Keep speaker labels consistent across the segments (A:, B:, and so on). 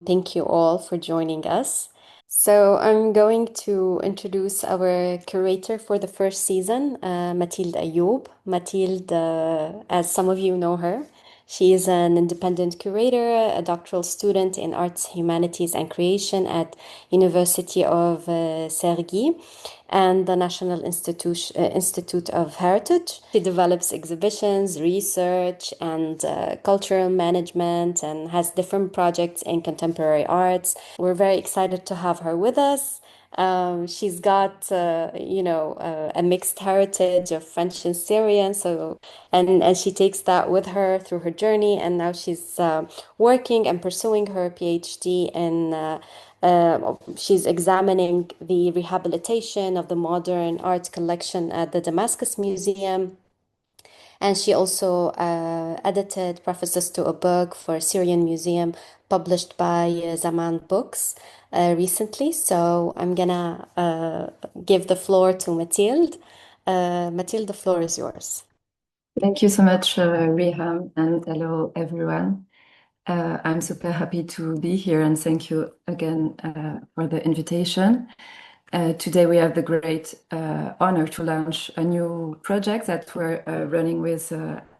A: Thank you all for joining us. So I'm going to introduce our curator for the first season, Mathilde Ayoub. Mathilde, as some of you know her, she is an independent curator, a doctoral student in arts, humanities, and creation at University of Sergi and the National Institute of Heritage. She develops exhibitions, research, and cultural management, and has different projects in contemporary arts. We're very excited to have her with us. She's got, a mixed heritage of French and Syrian, and she takes that with her through her journey, and now she's working and pursuing her PhD in she's examining the rehabilitation of the modern art collection at the Damascus Museum. And she also edited prefaces to a book for Syrian Museum published by Zaman Books recently. So I'm gonna give the floor to Mathilde. Mathilde, the floor is yours.
B: Thank you so much, Riham, and hello, everyone. I'm super happy to be here, and thank you again for the invitation. Today we have the great honor to launch a new project that we're running with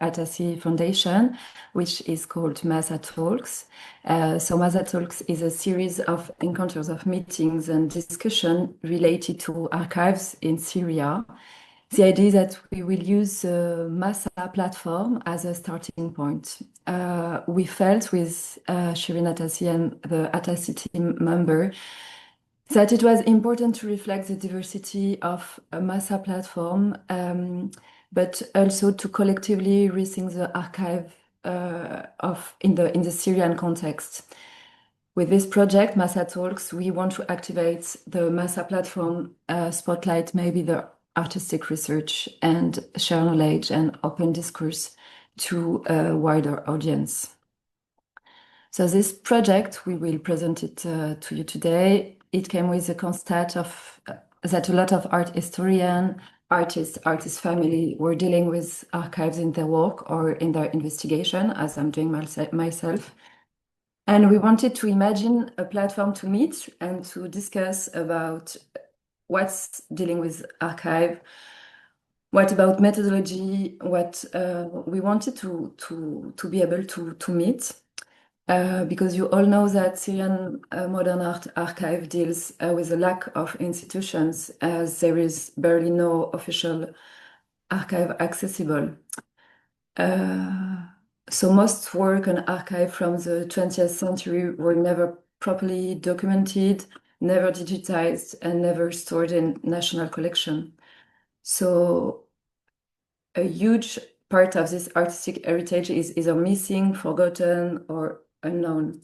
B: Atassi Foundation, which is called MASA Talks. So MASA Talks is a series of encounters, of meetings and discussion related to archives in Syria. The idea is that we will use the MASA platform as a starting point. We felt with Shireen Atassi and the Atassi team member that it was important to reflect the diversity of a MASA platform, but also to collectively rethink the archive in the Syrian context. With this project, MASA Talks, we want to activate the MASA platform, spotlight maybe the artistic research, and share knowledge and open discourse to a wider audience. So this project, we will present it to you today. It came with the constat of that a lot of art historians, artist family were dealing with archives in their work or in their investigation, as I'm doing myself. And we wanted to imagine a platform to meet and to discuss about what's dealing with archive, what about methodology, what we wanted to be able to meet. Because you all know that Syrian modern art archive deals with a lack of institutions, as there is barely no official archive accessible. So most work on archive from the 20th century were never properly documented, never digitized, and never stored in national collection. So a huge part of this artistic heritage is either missing, forgotten, or unknown.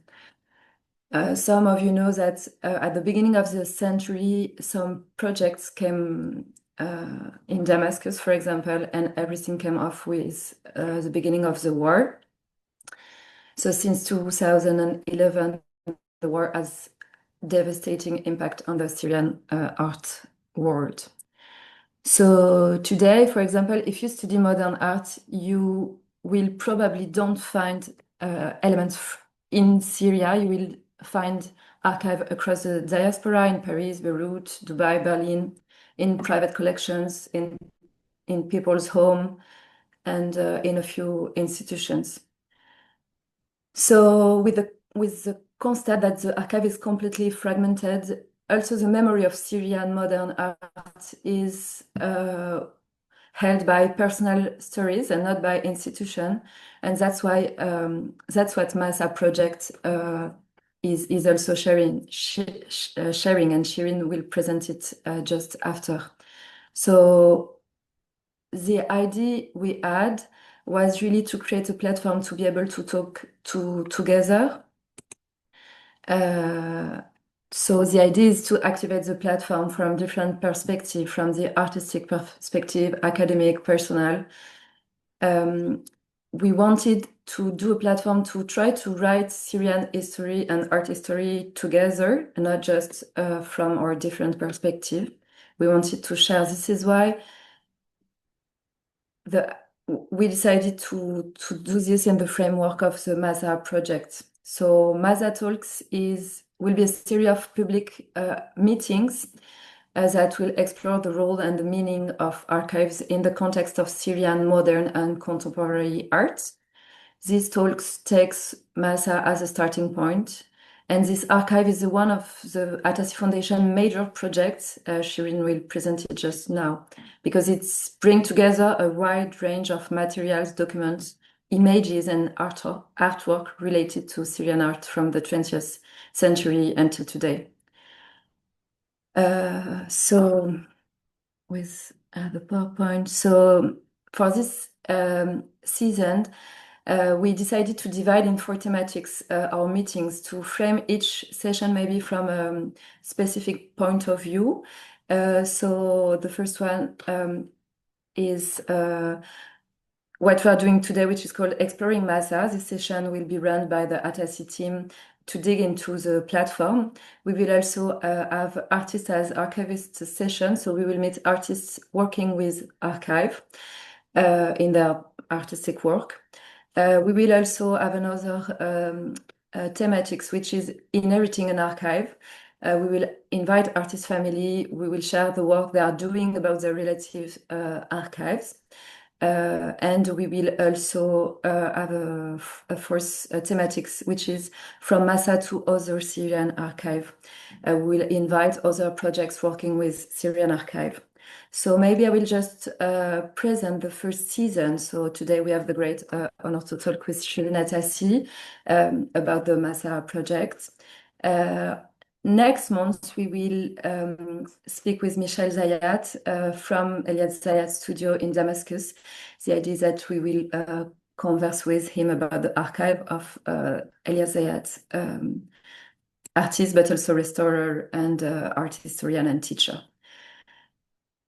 B: Some of you know that at the beginning of the century, some projects came in Damascus, for example, and everything came off with the beginning of the war. So since 2011, the war has devastating impact on the Syrian art world. So today, for example, if you study modern art, you will probably don't find elements in Syria. You will find archive across the diaspora in Paris, Beirut, Dubai, Berlin, in private collections, in people's home, and in a few institutions. So with the constat that the archive is completely fragmented, also the memory of Syrian modern art is held by personal stories and not by institution, and that's why that's what MASA project is also sharing, and Shireen will present it just after. So the idea we had was really to create a platform to be able to talk together. So the idea is to activate the platform from different perspectives, from the artistic perspective, academic, personal. We wanted to do a platform to try to write Syrian history and art history together, and not just from our different perspective. We wanted to share. This is why we decided to do this in the framework of the MASA project. So MASA Talks will be a series of public meetings that will explore the role and the meaning of archives in the context of Syrian modern and contemporary art. These talks takes MASA as a starting point, and this archive is one of the Atassi Foundation major projects. Shireen will present it just now, because it's bring together a wide range of materials, documents, images, and artwork related to Syrian art from the 20th century until today. So with the PowerPoint, so for this season, we decided to divide in 4 thematics our meetings to frame each session maybe from a specific point of view. So the first one is what we are doing today, which is called Exploring MASA. This session will be run by the Atassi team to dig into the platform. We will also have artists as archivists session, so we will meet artists working with archive in their artistic work. We will also have another thematics, which is inheriting an archive. We will invite artist family. We will share the work they are doing about their relative archives. And we will also have a fourth thematics, which is from MASA to other Syrian archive. We will invite other projects working with Syrian archive. So maybe I will just present the first season. So today we have the great honor to talk with Shireen Atassi about the MASA project. Next month, we will speak with Michel Zayat from Elias Zayat studio in Damascus. The idea is that we will converse with him about the archive of Elias Zayat, artist, but also restorer and art historian and teacher.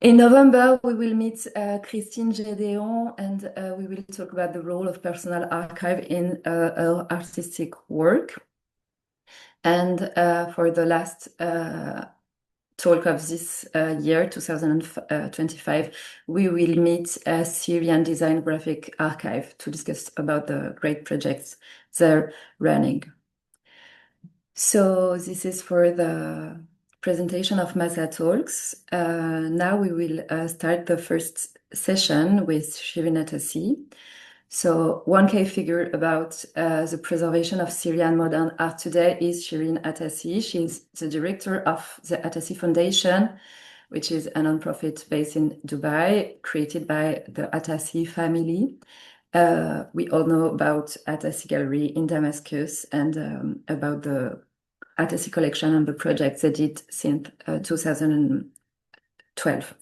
B: In November, we will meet Christine Gédéon, and we will talk about the role of personal archive in her artistic work. And for the last talk of this year, 2025, we will meet a Syrian Design Graphic Archive to discuss about the great projects they're running. So this is for the presentation of MASA Talks. Now we will start the first session with Shireen Atassi. So one key figure about the preservation of Syrian modern art today is Shireen Atassi. She's the director of the Atassi Foundation, which is a nonprofit based in Dubai, created by the Atassi family. We all know about Atassi Gallery in Damascus and about the Atassi collection and the projects they did since 2012.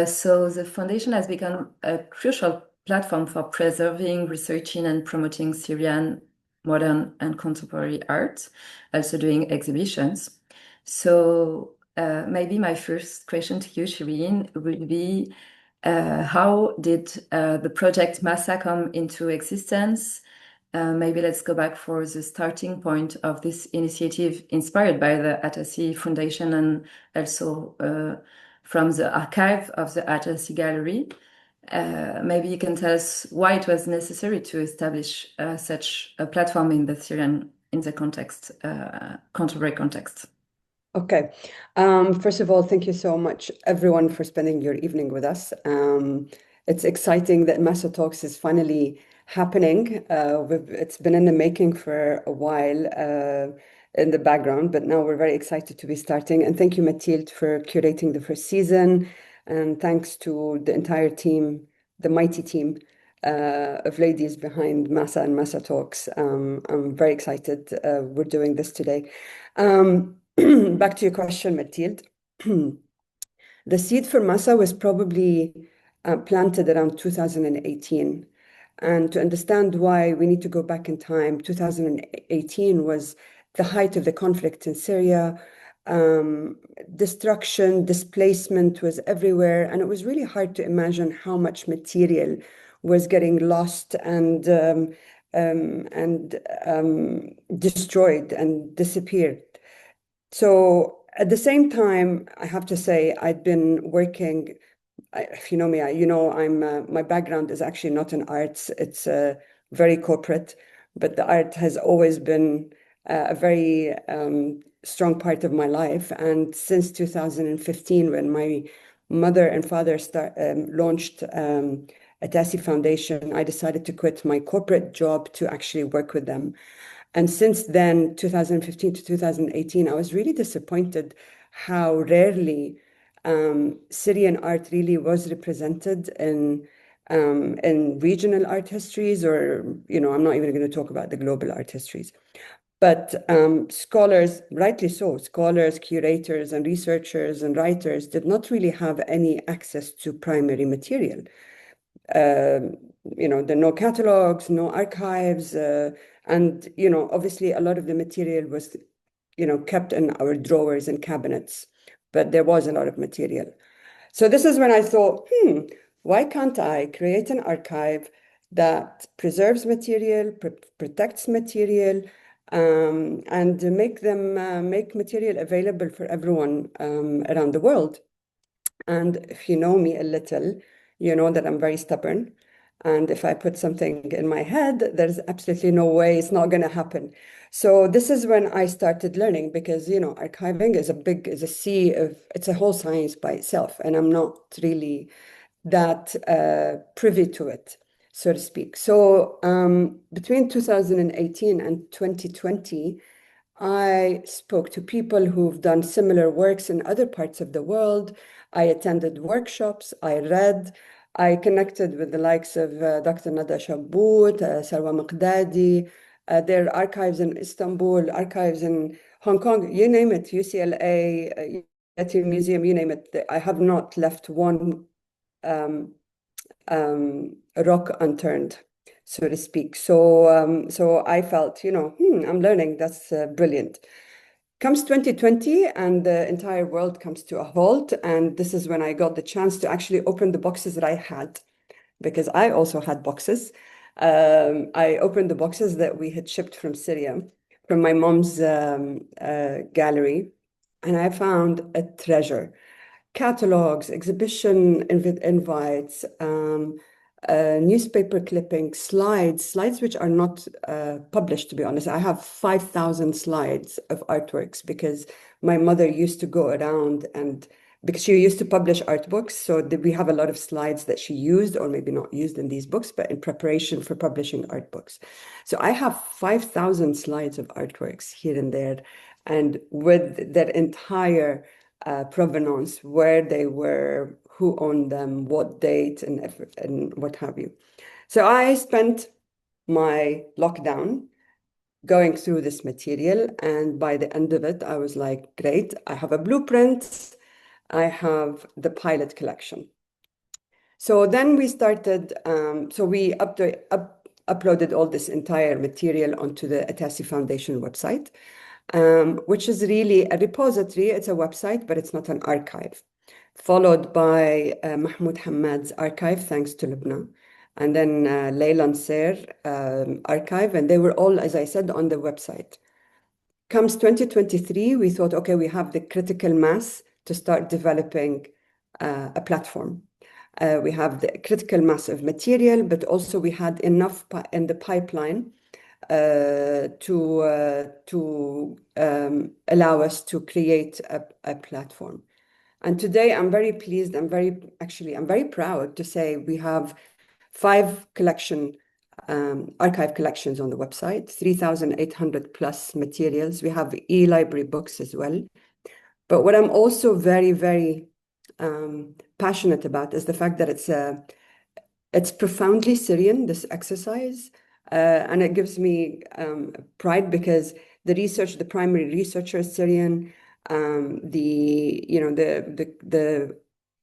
B: So the foundation has become a crucial platform for preserving, researching, and promoting Syrian modern and contemporary art, also doing exhibitions. So maybe my first question to you, Shireen, will be how did the project MASA come into existence? Maybe let's go back for the starting point of this initiative inspired by the Atassi Foundation and also from the archive of the Atassi Gallery. Maybe you can tell us why it was necessary to establish such a platform in the context, contemporary context.
C: Okay. First of all, thank you so much, everyone, for spending your evening with us. It's exciting that MASA Talks is finally happening. It's been in the making for a while in the background, but now we're very excited to be starting. And thank you, Mathilde, for curating the first season. And thanks to the entire team, the mighty team of ladies behind MASA and MASA Talks. I'm very excited we're doing this today. Back to your question, Mathilde. The seed for MASA was probably planted around 2018. And to understand why, we need to go back in time. 2018 was the height of the conflict in Syria. Destruction, displacement was everywhere. And it was really hard to imagine how much material was getting lost and destroyed and disappeared. So at the same time, I have to say, I'd been working, if you know me, you know, my background is actually not in arts. It's very corporate. but the art has always been a very strong part of my life. And since 2015, when my mother and father launched Atassi Foundation, I decided to quit my corporate job to actually work with them. And since then, 2015 to 2018, I was really disappointed how rarely Syrian art really was represented in regional art histories, or, I'm not even going to talk about the global art histories. But scholars, rightly so, scholars, curators, and researchers and writers did not really have any access to primary material. There are no catalogs, no archives, and obviously a lot of the material was kept in our drawers and cabinets, but there was a lot of material. So this is when I thought, why can't I create an archive that preserves material, protects material, and make material available for everyone around the world. And if you know me a little, you know that I'm very stubborn. And if I put something in my head, there's absolutely no way it's not going to happen. So this is when I started learning, because, archiving is a sea of, it's a whole science by itself. And I'm not really that privy to it, so to speak. So between 2018 and 2020, I spoke to people who've done similar works in other parts of the world. I attended workshops, I read, I connected with the likes of Dr. Nada Shabbout, Salwa Miqdadi. There are archives in Istanbul, archives in Hong Kong, you name it, UCLA, Getty Museum, you name it. I have not left one rock unturned, so to speak. So I felt, I'm learning. That's brilliant. Comes 2020, and the entire world comes to a halt. And this is when I got the chance to actually open the boxes that I had, because I also had boxes. I opened the boxes that we had shipped from Syria, from my mom's gallery, and I found a treasure. Catalogs, exhibition invites, newspaper clippings, slides which are not published, to be honest. I have 5,000 slides of artworks, because my mother used to go around, and because she used to publish art books, so we have a lot of slides that she used, or maybe not used in these books, but in preparation for publishing art books. So I have 5,000 slides of artworks here and there, and with that entire provenance, where they were, who owned them, what date, and what have you. So I spent my lockdown going through this material, and by the end of it, I was like, great, I have a blueprint, I have the pilot collection. So then we started, so we uploaded all this entire material onto the Atassi Foundation website, which is really a repository. It's a website, but it's not an archive. Followed by Mahmoud Hamad's archive, thanks to Lebanon. And then Layla Nasser archive, and they were all, as I said, on the website. Comes 2023, we thought, okay, we have the critical mass to start developing a platform. We have the critical mass of material, but also we had enough in the pipeline to allow us to create a platform. And today I'm very pleased, I'm very proud to say we have 5 archive collections on the website, 3,800 plus materials. We have e-library books as well. But what I'm also very, very passionate about is the fact that it's profoundly Syrian, this exercise. And it gives me pride, because the primary researcher is Syrian. The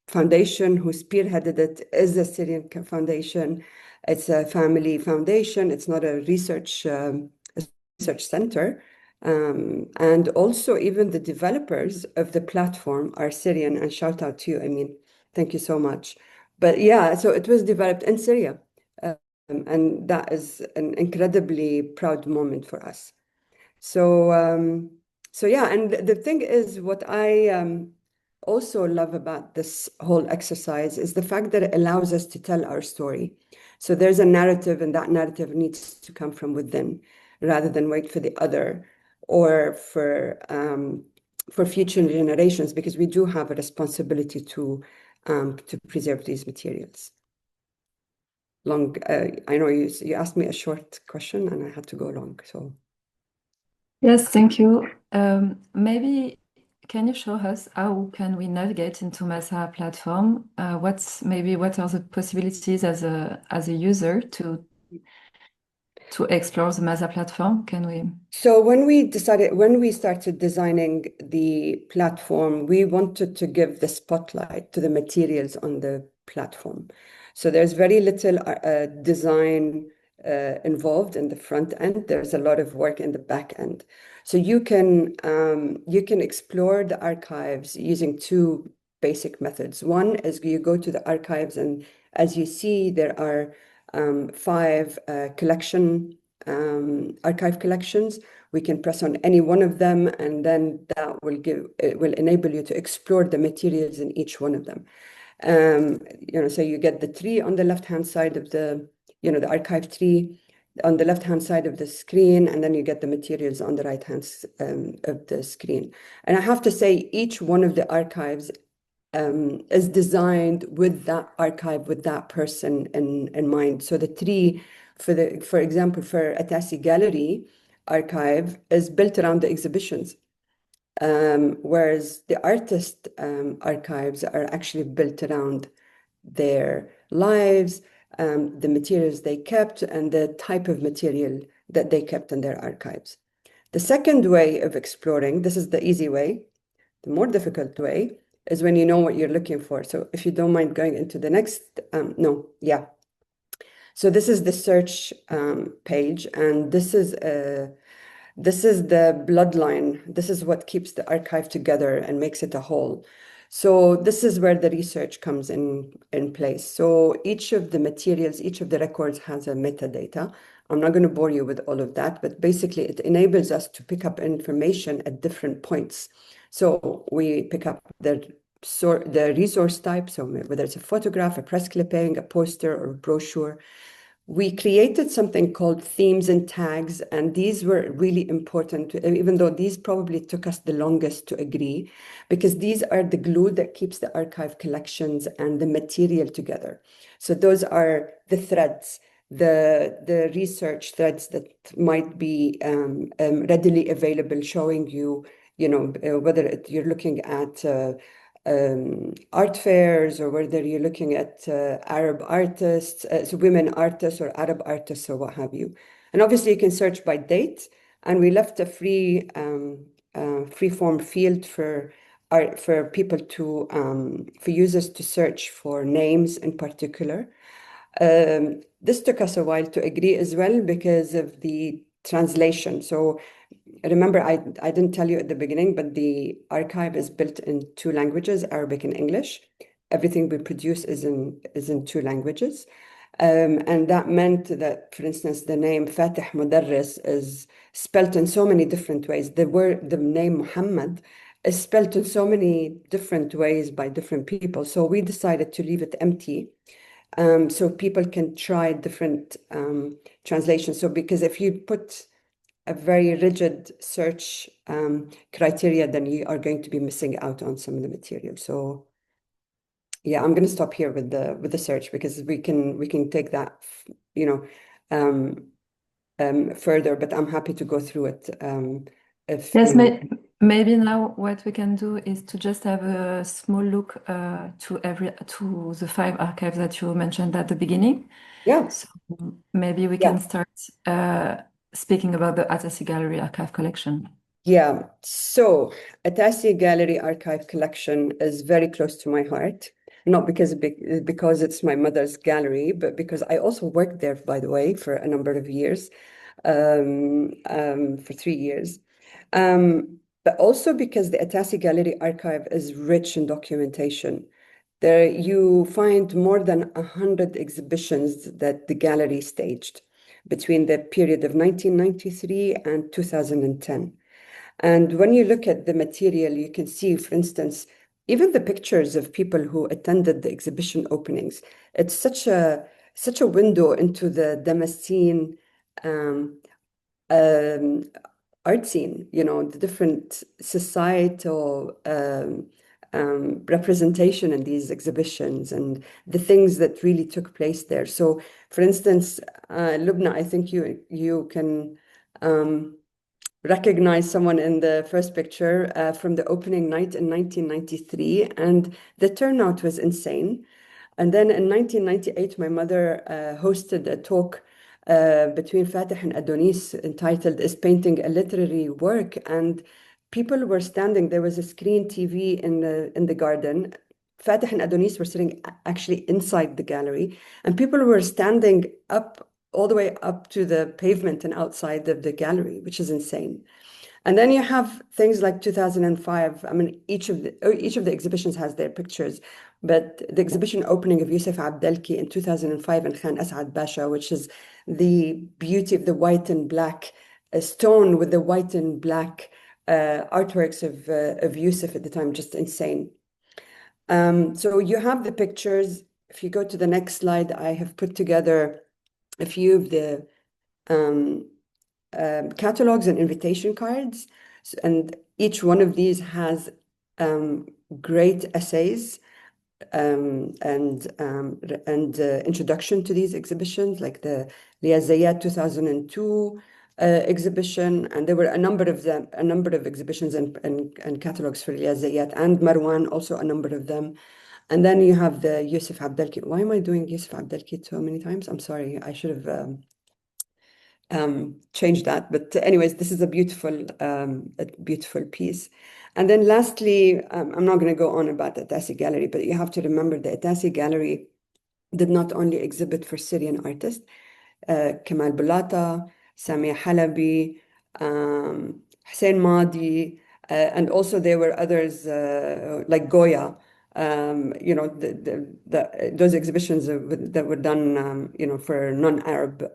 C: foundation who spearheaded it is a Syrian foundation. It's a family foundation. It's not a research center. And also even the developers of the platform are Syrian, and shout out to you. I mean, thank you so much. But yeah, so it was developed in Syria. And that is an incredibly proud moment for us. So yeah, and the thing is, what I also love about this whole exercise is the fact that it allows us to tell our story. So there's a narrative, and that narrative needs to come from within rather than wait for the other or for future generations, because we do have a responsibility to preserve these materials. I know you asked me a short question and I had to go long, so.
B: Yes, thank you. Maybe can you show us how can we navigate into MASA platform? What are the possibilities as a user to explore the MASA platform? Can we?
C: So when we started designing the platform, we wanted to give the spotlight to the materials on the platform. So there's very little design involved in the front end. There's a lot of work in the back end. So you can explore the archives using two basic methods. One is you go to the archives, and as you see, there are 5 archive collections. We can press on any one of them, and then that will enable you to explore the materials in each one of them. So you get the tree on the left-hand side of the archive tree on the left-hand side of the screen, and then you get the materials on the right-hand of the screen. And I have to say, each one of the archives is designed with that archive, with that person in mind. So the tree, for example, for Atassi Gallery archive is built around the exhibitions, whereas the artist archives are actually built around their lives, the materials they kept, and the type of material that they kept in their archives. The second way of exploring, this is the easy way. The more difficult way is when you know what you're looking for. So if you don't mind going into the next, So this is the search page, and this is the bloodline. This is what keeps the archive together and makes it a whole. So this is where the research comes in place. So each of the materials, each of the records has a metadata. I'm not going to bore you with all of that, but basically it enables us to pick up information at different points. So we pick up the resource type, so whether it's a photograph, a press clipping, a poster, or a brochure. We created something called themes and tags, and these were really important, even though these probably took us the longest to agree, because these are the glue that keeps the archive collections and the material together. So those are the threads, the research threads that might be readily available, showing you, whether you're looking at art fairs, or whether you're looking at Arab artists, so women artists or Arab artists or what have you. And obviously you can search by date, and we left a free form field for people for users to search for names in particular. This took us a while to agree as well because of the translation. So remember, I didn't tell you at the beginning, but the archive is built in 2 languages, Arabic and English. Everything we produce is in 2 languages. And that meant that, for instance, the name Fatih Mudarris is spelt in so many different ways. The name Muhammad is spelt in so many different ways by different people. So we decided to leave it empty, so people can try different translations. So because if you put a very rigid search criteria, then you are going to be missing out on some of the material. So yeah, I'm going to stop here with the search, because we can take that, further, but I'm happy to go through it.
B: Yes, maybe now what we can do is to just have a small look to the 5 archives that you mentioned at the beginning.
C: Yeah.
B: So maybe we can start speaking about the Atassi Gallery archive collection.
C: Yeah. So Atassi Gallery archive collection is very close to my heart. Not because it's my mother's gallery, but because I also worked there, by the way, for a number of years, for 3 years. But also because the Atassi Gallery archive is rich in documentation. There you find more than 100 exhibitions that the gallery staged between the period of 1993 and 2010. And when you look at the material, you can see, for instance, even the pictures of people who attended the exhibition openings. It's such a such a window into the Damascene art scene, the different societal representation in these exhibitions and the things that really took place there. So, for instance, Lubna, I think you can recognize someone in the first picture from the opening night in 1993, and the turnout was insane. And then in 1998, my mother hosted a talk between Fatih and Adonis entitled "Is Painting a Literary Work?" And people were standing. There was a screen TV in the garden. Fatih and Adonis were sitting actually inside the gallery, and people were standing up all the way up to the pavement and outside of the gallery, which is insane. And then you have things like 2005. I mean, each of the exhibitions has their pictures, but the exhibition opening of Yusuf Abdelki in 2005 and Khan Asad Basha, which is the beauty of the white and black stone with the white and black artworks of Yusuf at the time, just insane. So you have the pictures. If you go to the next slide, I have put together a few of the catalogs and invitation cards, and each one of these has great essays and introduction to these exhibitions, like the Liyazayat 2002 exhibition, and there were a number of exhibitions and catalogs for Liyazayat and Marwan, also a number of them. And then you have the Yusuf Abdelki. Why am I doing Yusuf Abdelki so many times? I'm sorry, I should have change that. But anyways, this is a beautiful piece. And then lastly, I'm not going to go on about the Atassi Gallery, but you have to remember the Atassi Gallery did not only exhibit for Syrian artists, Kemal Bulata, Samia Halabi, Hussein Madi, and also there were others like Goya. Those exhibitions that were done, for non-Arab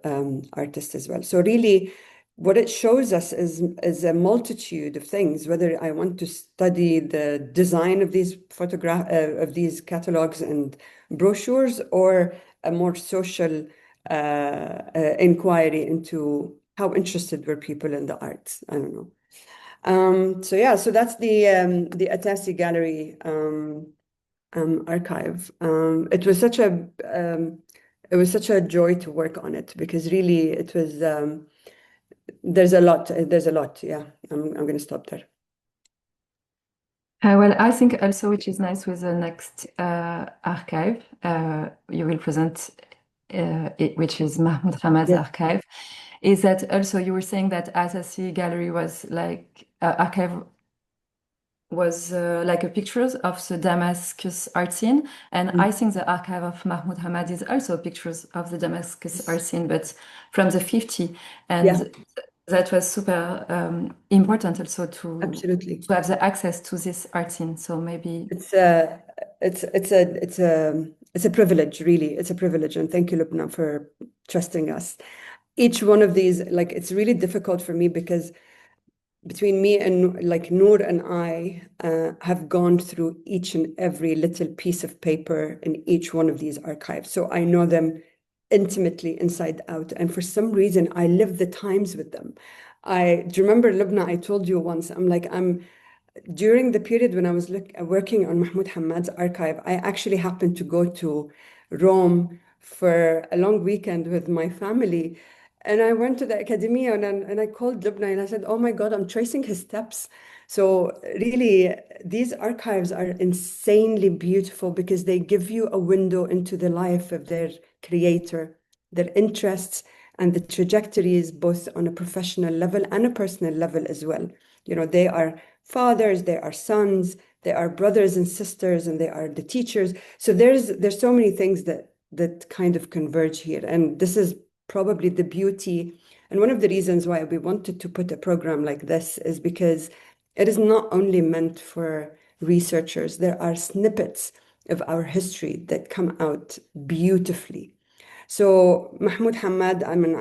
C: artists as well. So really, what it shows us is a multitude of things. Whether I want to study the design of these of these catalogs and brochures, or a more social inquiry into how interested were people in the arts. I don't know. So yeah, so that's the Atassi Gallery archive. It was such a joy to work on it, because really it was there's a lot. Yeah, I'm going to stop there.
B: Well, I think also, which is nice with the next archive you will present, which is Mahmoud Hamad's archive, is that also you were saying that Atassi Gallery was like archive was like a pictures of the Damascus art scene, and I think the archive of Mahmoud Hamad is also pictures of the Damascus art scene, but from the 50s, and that was super important also to
C: absolutely
B: to have the access to this art scene. So maybe
C: it's a privilege, really. It's a privilege, and thank you, Lubna, for trusting us. Each one of these, like, it's really difficult for me because between me and like Noor and I have gone through each and every little piece of paper in each one of these archives. So I know them intimately inside out. And for some reason, I live the times with them. Do you remember, Lubna, I told you once, during the period when I was working on Mahmoud Hamad's archive, I actually happened to go to Rome for a long weekend with my family. And I went to the Academia and I called Lubna and I said, oh my God, I'm tracing his steps. So really, these archives are insanely beautiful because they give you a window into the life of their creator, their interests, and the trajectories, both on a professional level and a personal level as well. They are fathers, they are sons, they are brothers and sisters, and they are the teachers. So there's so many things that kind of converge here. And this is probably the beauty. And one of the reasons why we wanted to put a program like this is because it is not only meant for researchers. There are snippets of our history that come out beautifully. So Mahmoud Hamad, I mean,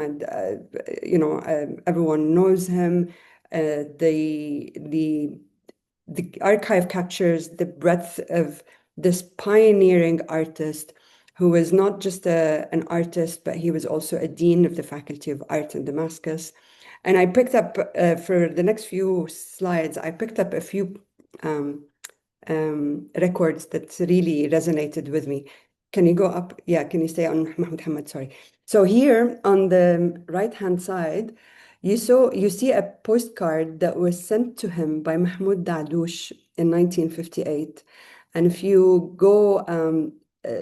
C: everyone knows him. The archive captures the breadth of this pioneering artist who was not just an artist, but he was also a dean of the Faculty of Art in Damascus. And I picked up, for the next few slides, I picked up a few records that really resonated with me. Can you go up? Yeah, can you stay on Mahmoud Hamad? Sorry. So here on the right-hand side, you see a postcard that was sent to him by Mahmoud Dadouche in 1958. And if you go,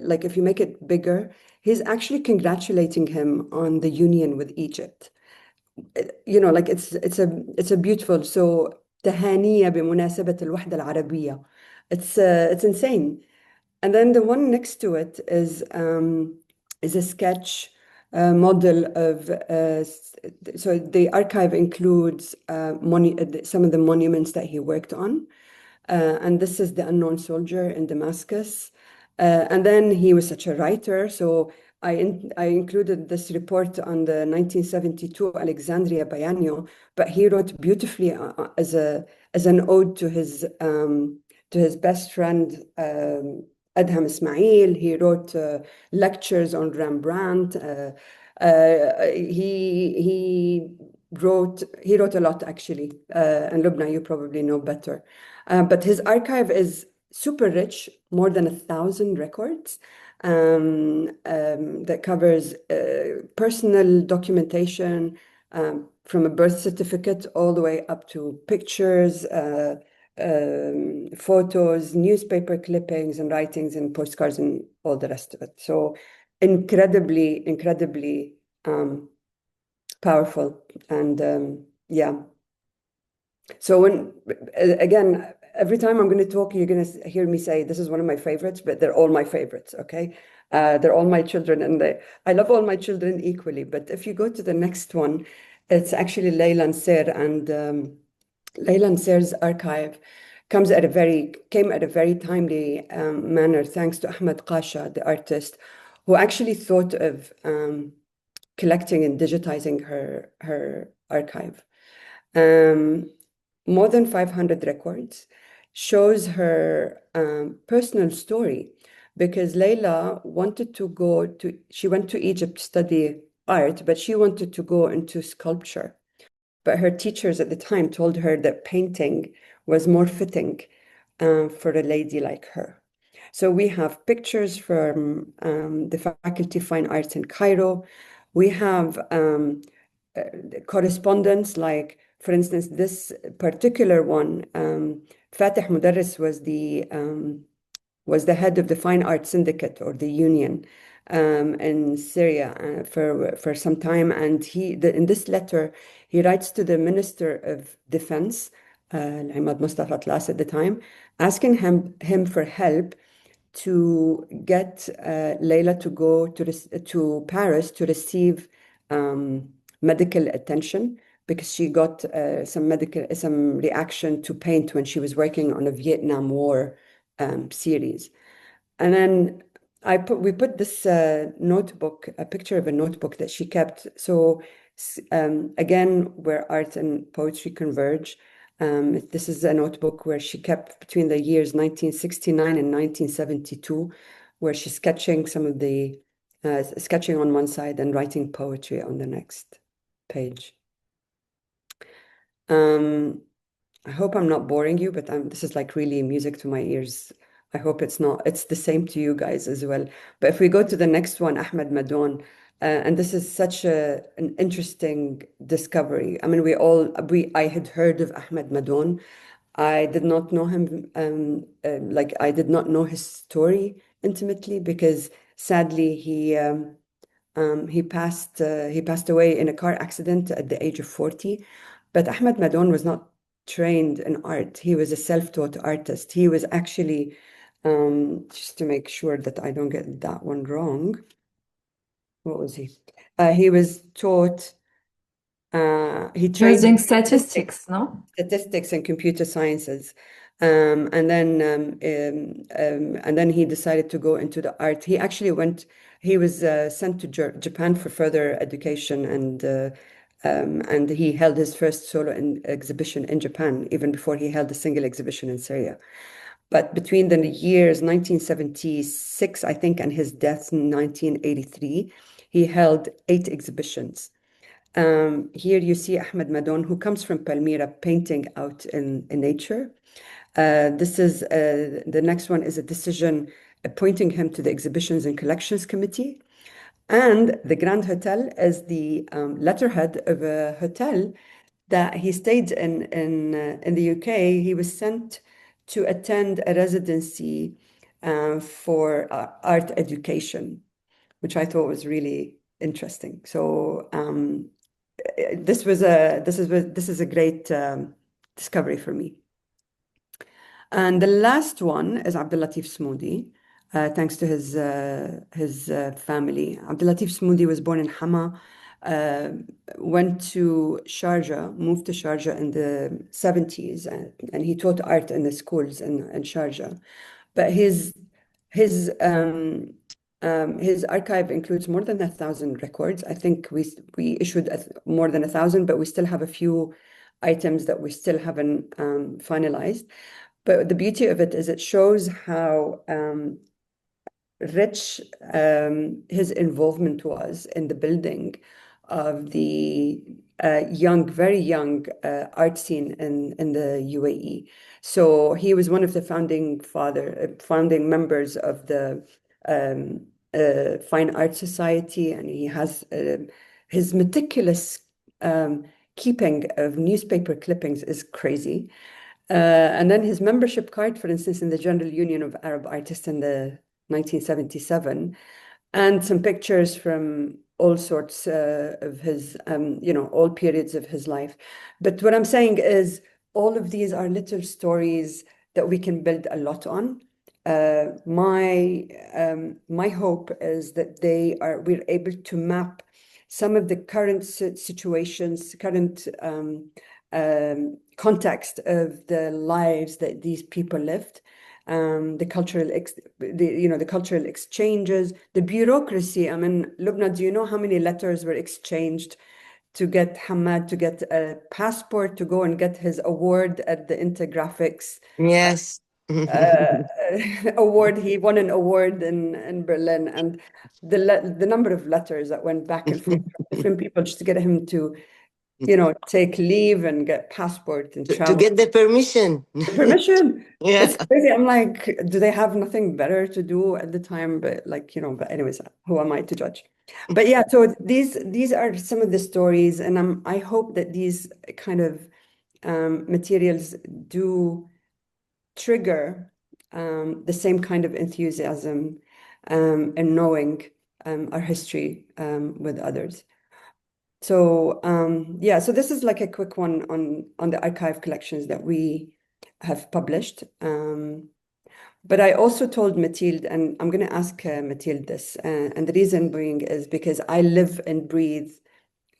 C: like if you make it bigger, he's actually congratulating him on the union with Egypt. You know, like it's a beautiful, so تهانية بمناسبة الوحدة العربية. It's insane. And then the one next to it is a sketch model of so the archive includes some of the monuments that he worked on. And this is the unknown soldier in Damascus. And then he was such a writer, so I included this report on the 1972 Alexandria Biennial, but he wrote beautifully as an ode to his best friend Adham Ismail. He wrote lectures on Rembrandt. He wrote a lot actually, and Lubna, you probably know better. But his archive is super rich, more than 1,000 records that covers personal documentation from a birth certificate all the way up to pictures, photos, newspaper clippings and writings and postcards and all the rest of it. So incredibly, incredibly powerful. And yeah. So again, every time I'm going to talk, you're going to hear me say, this is one of my favorites, but they're all my favorites, okay? They're all my children, and I love all my children equally. But if you go to the next one, it's actually Layla and Ser, and Layla and Ser's archive came at a very timely manner, thanks to Ahmed Qasha, the artist, who actually thought of collecting and digitizing her archive. More than 500 records, shows her personal story, because Layla she went to Egypt to study art, but she wanted to go into sculpture. But her teachers at the time told her that painting was more fitting for a lady like her. So we have pictures from the Faculty of Fine Arts in Cairo. We have correspondence, like, for instance, this particular one, Fatih Mudarris was the head of the Fine Arts Syndicate, or the union, in Syria for some time. And in this letter, he writes to the Minister of Defense, Imad Mustafa Atlas at the time, asking him for help to get Layla to go to Paris to receive medical attention, because she got some reaction to paint when she was working on a Vietnam War series. And then we put this notebook, a picture of a notebook that she kept. So again, where art and poetry converge. This is a notebook where she kept between the years 1969 and 1972, where she's sketching sketching on one side and writing poetry on the next page. I hope I'm not boring you, but this is like really music to my ears. I hope it's not. It's the same to you guys as well. But if we go to the next one, Ahmed Madon, and this is such an interesting discovery. I mean, I had heard of Ahmed Madon. I did not know him, like I did not know his story intimately, because sadly he passed away in a car accident at the age of 40. But Ahmed Madon was not trained in art. He was a self-taught artist. He was actually, just to make sure that I don't get that one wrong, what was he? He was taught, he trained
B: Using statistics, no?
C: statistics and computer sciences. And then he decided to go into the art. He actually was sent to Japan for further education, and he held his first solo exhibition in Japan, even before he held a single exhibition in Syria. But between the years 1976, I think, and his death in 1983, he held 8 exhibitions. Here you see Ahmed Madon, who comes from Palmyra, painting out in nature. The next one is a decision appointing him to the Exhibitions and Collections Committee. And the Grand Hotel is the letterhead of a hotel that he stayed in the UK. He was sent to attend a residency for art education, which I thought was really interesting. So this is a great discovery for me. And the last one is Abdul Latif Smoudi, thanks to his family. Abdul Latif Smoudi was born in Hama, went to Sharjah, moved to Sharjah in the 70s, and he taught art in the schools in Sharjah. But his archive includes more than 1,000 records. I think we issued more than 1,000, but we still have a few items that we still haven't finalized. But the beauty of it is it shows how rich his involvement was in the building of the very young art scene in the UAE. So he was one of the founding members of the Fine Art Society, and he has his meticulous keeping of newspaper clippings is crazy. And then his membership card, for instance, in the General Union of Arab Artists in the 1977, and some pictures from all sorts of his, all periods of his life. But what I'm saying is all of these are little stories that we can build a lot on. My hope is that we're able to map some of the current situations, current context of the lives that these people lived, the cultural exchanges, the bureaucracy. I mean, Lubna, do you know how many letters were exchanged to get Hamad to get a passport to go and get his award at the Intergraphics?
D: Yes.
C: Award. He won an award in Berlin, and the number of letters that went back and forth from different people just to get him to take leave and get passport and
D: to
C: travel.
D: get the permission.
C: Permission.
D: Yeah.
C: It's crazy. I'm like, do they have nothing better to do at the time? But but anyways, who am I to judge? But yeah, so these are some of the stories, and I hope that these kind of materials do trigger the same kind of enthusiasm in knowing our history with others. So so this is like a quick one on the archive collections that we have published. But I also told Mathilde, and I'm going to ask Mathilde this, and the reason being is because I live and breathe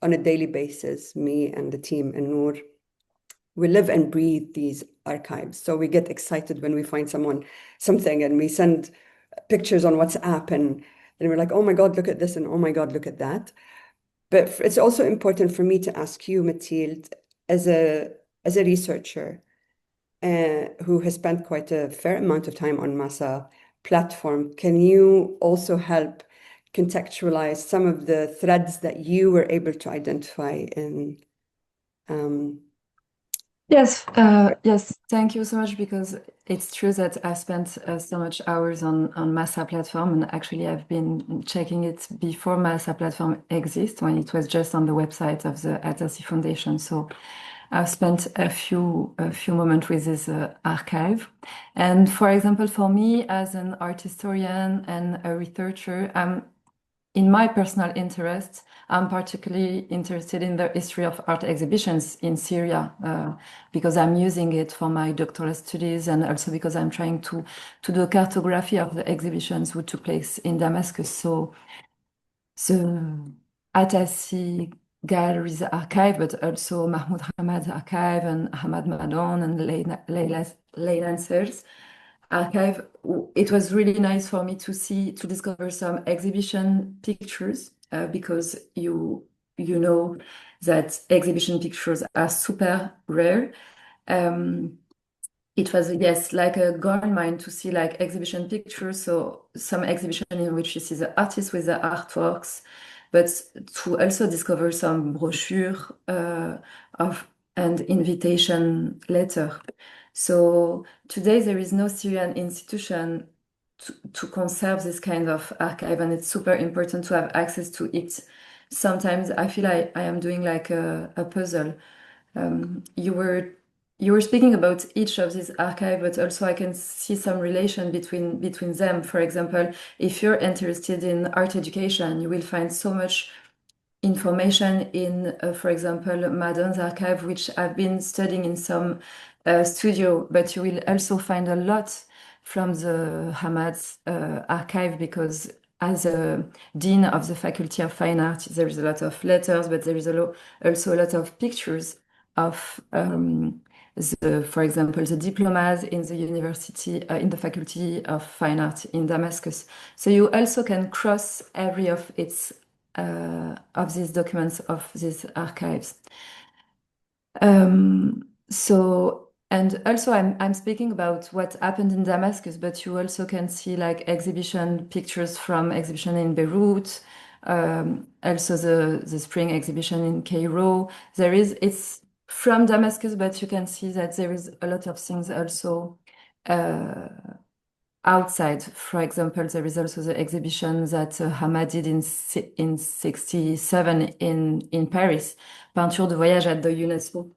C: on a daily basis, me and the team in Noor. We live and breathe these archives. So we get excited when we find something, and we send pictures on WhatsApp, and we're like, oh my God, look at this, and oh my God, look at that. But it's also important for me to ask you, Mathilde, as a researcher who has spent quite a fair amount of time on MASA platform, can you also help contextualize some of the threads that you were able to identify in?
B: Yes, thank you so much, because it's true that I spent so much hours on MASA platform, and actually I've been checking it before MASA platform exists, when it was just on the website of the Atassi Foundation. So I've spent a few moments with this archive. And for example, for me as an art historian and a researcher, in my personal interest, I'm particularly interested in the history of art exhibitions in Syria, because I'm using it for my doctoral studies, and also because I'm trying to do a cartography of the exhibitions which took place in Damascus. So the Atassi Galleries Archive, but also Mahmoud Hamad's archive and Hamad Madon and Leila Sear's archive. It was really nice for me to discover some exhibition pictures, because you know that exhibition pictures are super rare. it was, yes, like a gold mine to see like exhibition pictures. So some exhibition in which you see the artists with the artworks, but to also discover some brochure of and invitation letter. So today there is no Syrian institution to conserve this kind of archive, and it's super important to have access to it. Sometimes I feel I am doing like a puzzle. You were speaking about each of these archives, but also I can see some relation between them. For example, if you're interested in art education, you will find so much information in, for example, Madon's archive, which I've been studying in some studio, but you will also find a lot from the Hamad's archive, because as a dean of the Faculty of Fine Art, there is a lot of letters, but there is also a lot of pictures of, for example, the diplomas in the university, in the Faculty of Fine Art in Damascus. So you also can cross every of these documents, of these archives. And also I'm speaking about what happened in Damascus, but you also can see like exhibition pictures from exhibition in Beirut, also the spring exhibition in Cairo. It's from Damascus, but you can see that there is a lot of things also outside. For example, there is also the exhibition that Hamad did in 1967 in Paris, Peinture de voyage at the UNESCO.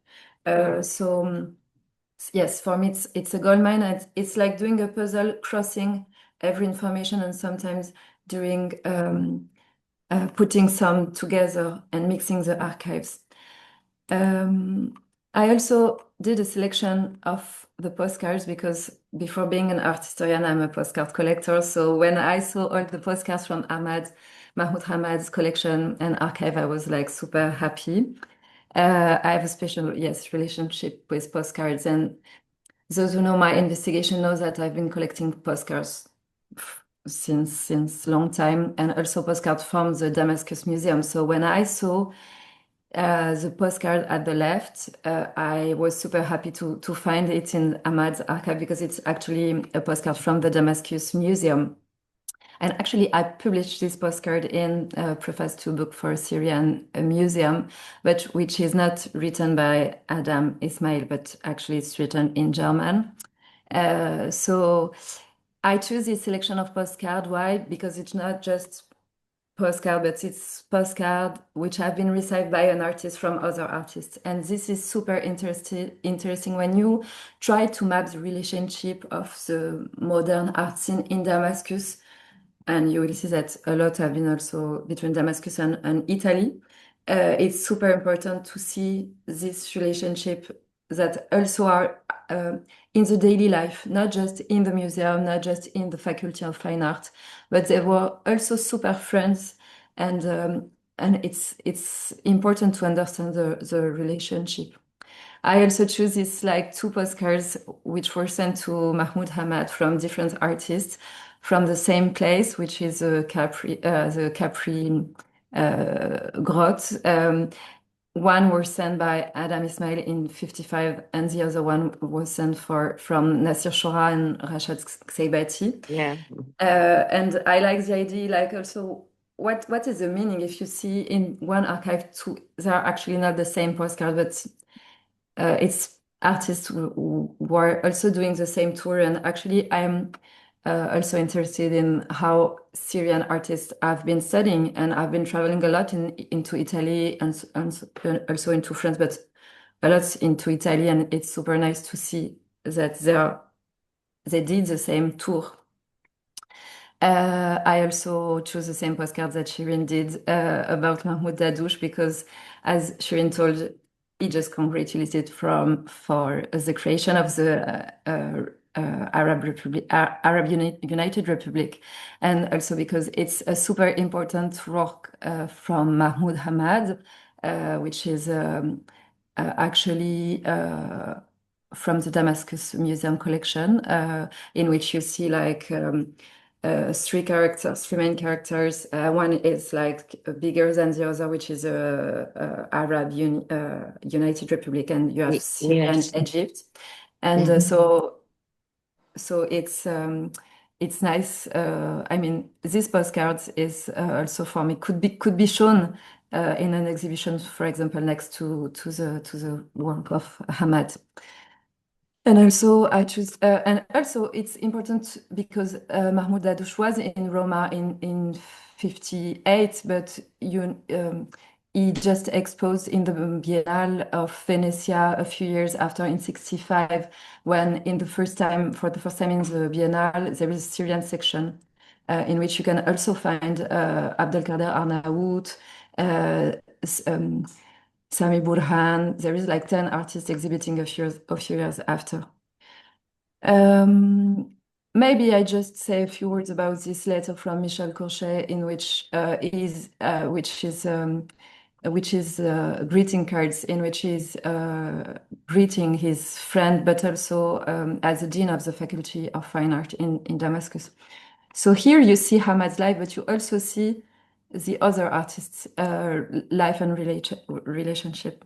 B: Yes, for me, it's a gold mine. It's like doing a puzzle, crossing every information, and sometimes doing putting some together and mixing the archives. I also did a selection of the postcards, because before being an art historian, I'm a postcard collector. So when I saw all the postcards from Mahmoud Hamad's collection and archive, I was like super happy. I have a special, yes, relationship with postcards, and those who know my investigation know that I've been collecting postcards since long time, and also postcards from the Damascus Museum. So when I saw the postcard at the left, I was super happy to find it in Ahmad's archive, because it's actually a postcard from the Damascus Museum. And actually, I published this postcard in a preface to a book for Syrian Museum, but which is not written by Adam Ismail, but actually it's written in German. So I choose this selection of postcard. Why? Because it's not just postcard, but it's postcard which have been received by an artist from other artists. And this is super interesting when you try to map the relationship of the modern art scene in Damascus. And you will see that a lot have been also between Damascus and Italy. It's super important to see this relationship that also are in the daily life, not just in the museum, not just in the Faculty of Fine Art, but they were also super friends, and it's important to understand the relationship. I also choose these like two postcards which were sent to Mahmoud Hamad from different artists from the same place, which is the Capri Grotte. One was sent by Adam Ismail in 1955, and the other one was sent from Nasir Shora and Rashad Kseibati.
A: Yeah.
B: And I like the idea, like also what is the meaning if you see in one archive two, they are actually not the same postcard, but it's artists who are also doing the same tour. And actually, I'm also interested in how Syrian artists have been studying, and I've been traveling a lot into Italy and also into France, but a lot into Italy, and it's super nice to see that they did the same tour. I also chose the same postcard that Shireen did about Mahmoud Dadouche, because as Shireen told, he just congratulated for the creation of the Arab United Republic, and also because it's a super important work from Mahmoud Hamad, which is actually from the Damascus Museum collection, in which you see like three main characters. One is like bigger than the other, which is Arab United Republic, and you have Syria and Egypt. And so it's nice. I mean, this postcard is also for me could be shown in an exhibition, for example, next to the work of Hamad. And also I choose, and also it's important because Mahmoud Dadouche was in Roma in 58, but he just exposed in the Biennale of Venezia a few years after in 65, when for the first time in the Biennale, there is a Syrian section in which you can also find Abdelkader Arnaout, Sami Burhan. There is like 10 artists exhibiting a few years after. Maybe I just say a few words about this letter from Michel Courchet, in which which is greeting cards, in which he's greeting his friend, but also as the dean of the Faculty of Fine Art in Damascus. So here you see Hamad's life, but you also see the other artists' life and relationship.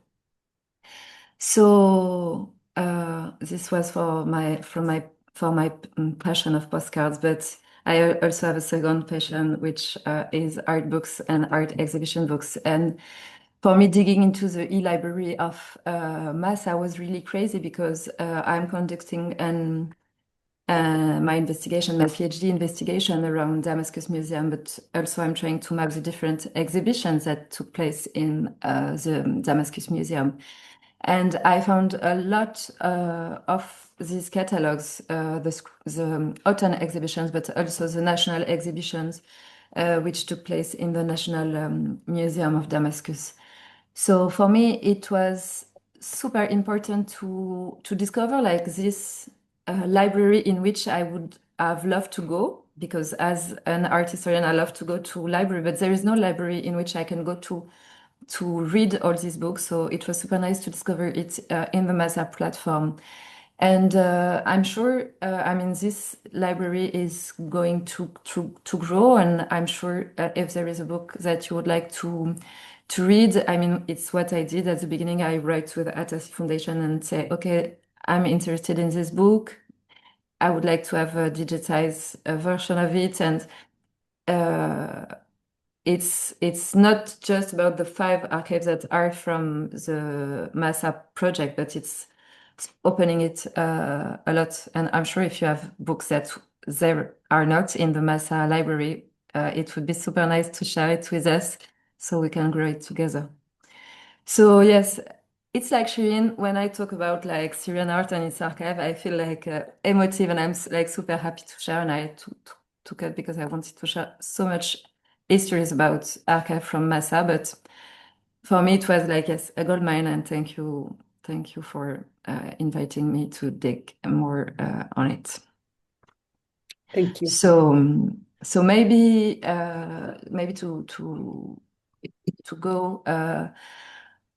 B: So this was for my passion of postcards, but I also have a second passion, which is art books and art exhibition books. And for me, digging into the e-library of MASA was really crazy, because I'm conducting my investigation, my PhD investigation around Damascus Museum, but also I'm trying to map the different exhibitions that took place in the Damascus Museum. And I found a lot of these catalogs, the autumn exhibitions, but also the national exhibitions, which took place in the National Museum of Damascus. So for me, it was super important to discover like this library in which I would have loved to go, because as an art historian, I love to go to library, but there is no library in which I can go to read all these books. So it was super nice to discover it in the MASA platform. And I'm sure, I mean, this library is going to grow, and I'm sure if there is a book that you would like to read, I mean, it's what I did at the beginning. I write with the Atassi Foundation and say, okay, I'm interested in this book. I would like to have a digitized version of it. And it's not just about the 5 archives that are from the MASA project, but it's opening it a lot. And I'm sure if you have books that there are not in the MASA library, it would be super nice to share it with us so we can grow it together. So yes, it's like Shireen, when I talk about like Syrian art and its archive, I feel like emotive, and I'm like super happy to share. And I took it because I wanted to share so much histories about archive from MASA. But for me, it was like, yes, a gold mine. And thank you for inviting me to dig more on it.
C: Thank you.
B: So maybe to go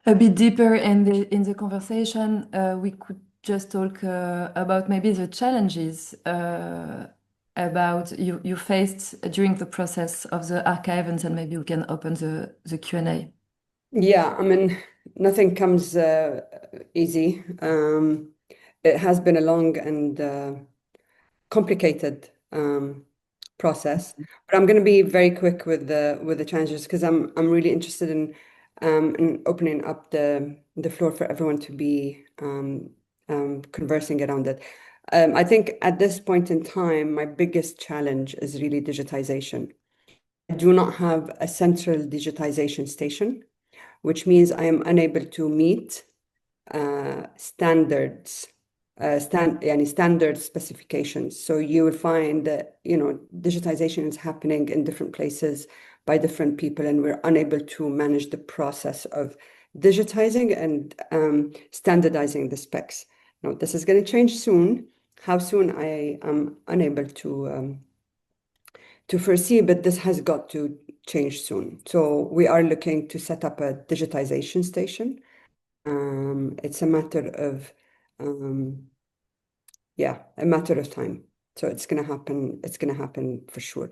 B: a bit deeper in the conversation, we could just talk about maybe the challenges about you faced during the process of the archive, and then maybe we can open the Q&A.
C: Yeah, I mean, nothing comes easy. It has been a long and complicated process, but I'm going to be very quick with the challenges, because I'm really interested in opening up the floor for everyone to be conversing around it. I think at this point in time, my biggest challenge is really digitization. I do not have a central digitization station, which means I am unable to meet standards, standard specifications. So you will find that, digitization is happening in different places by different people, and we're unable to manage the process of digitizing and standardizing the specs. Now, this is going to change soon. How soon, I am unable to foresee, but this has got to change soon. So we are looking to set up a digitization station. It's a matter of a matter of time. So it's going to happen. It's going to happen for sure.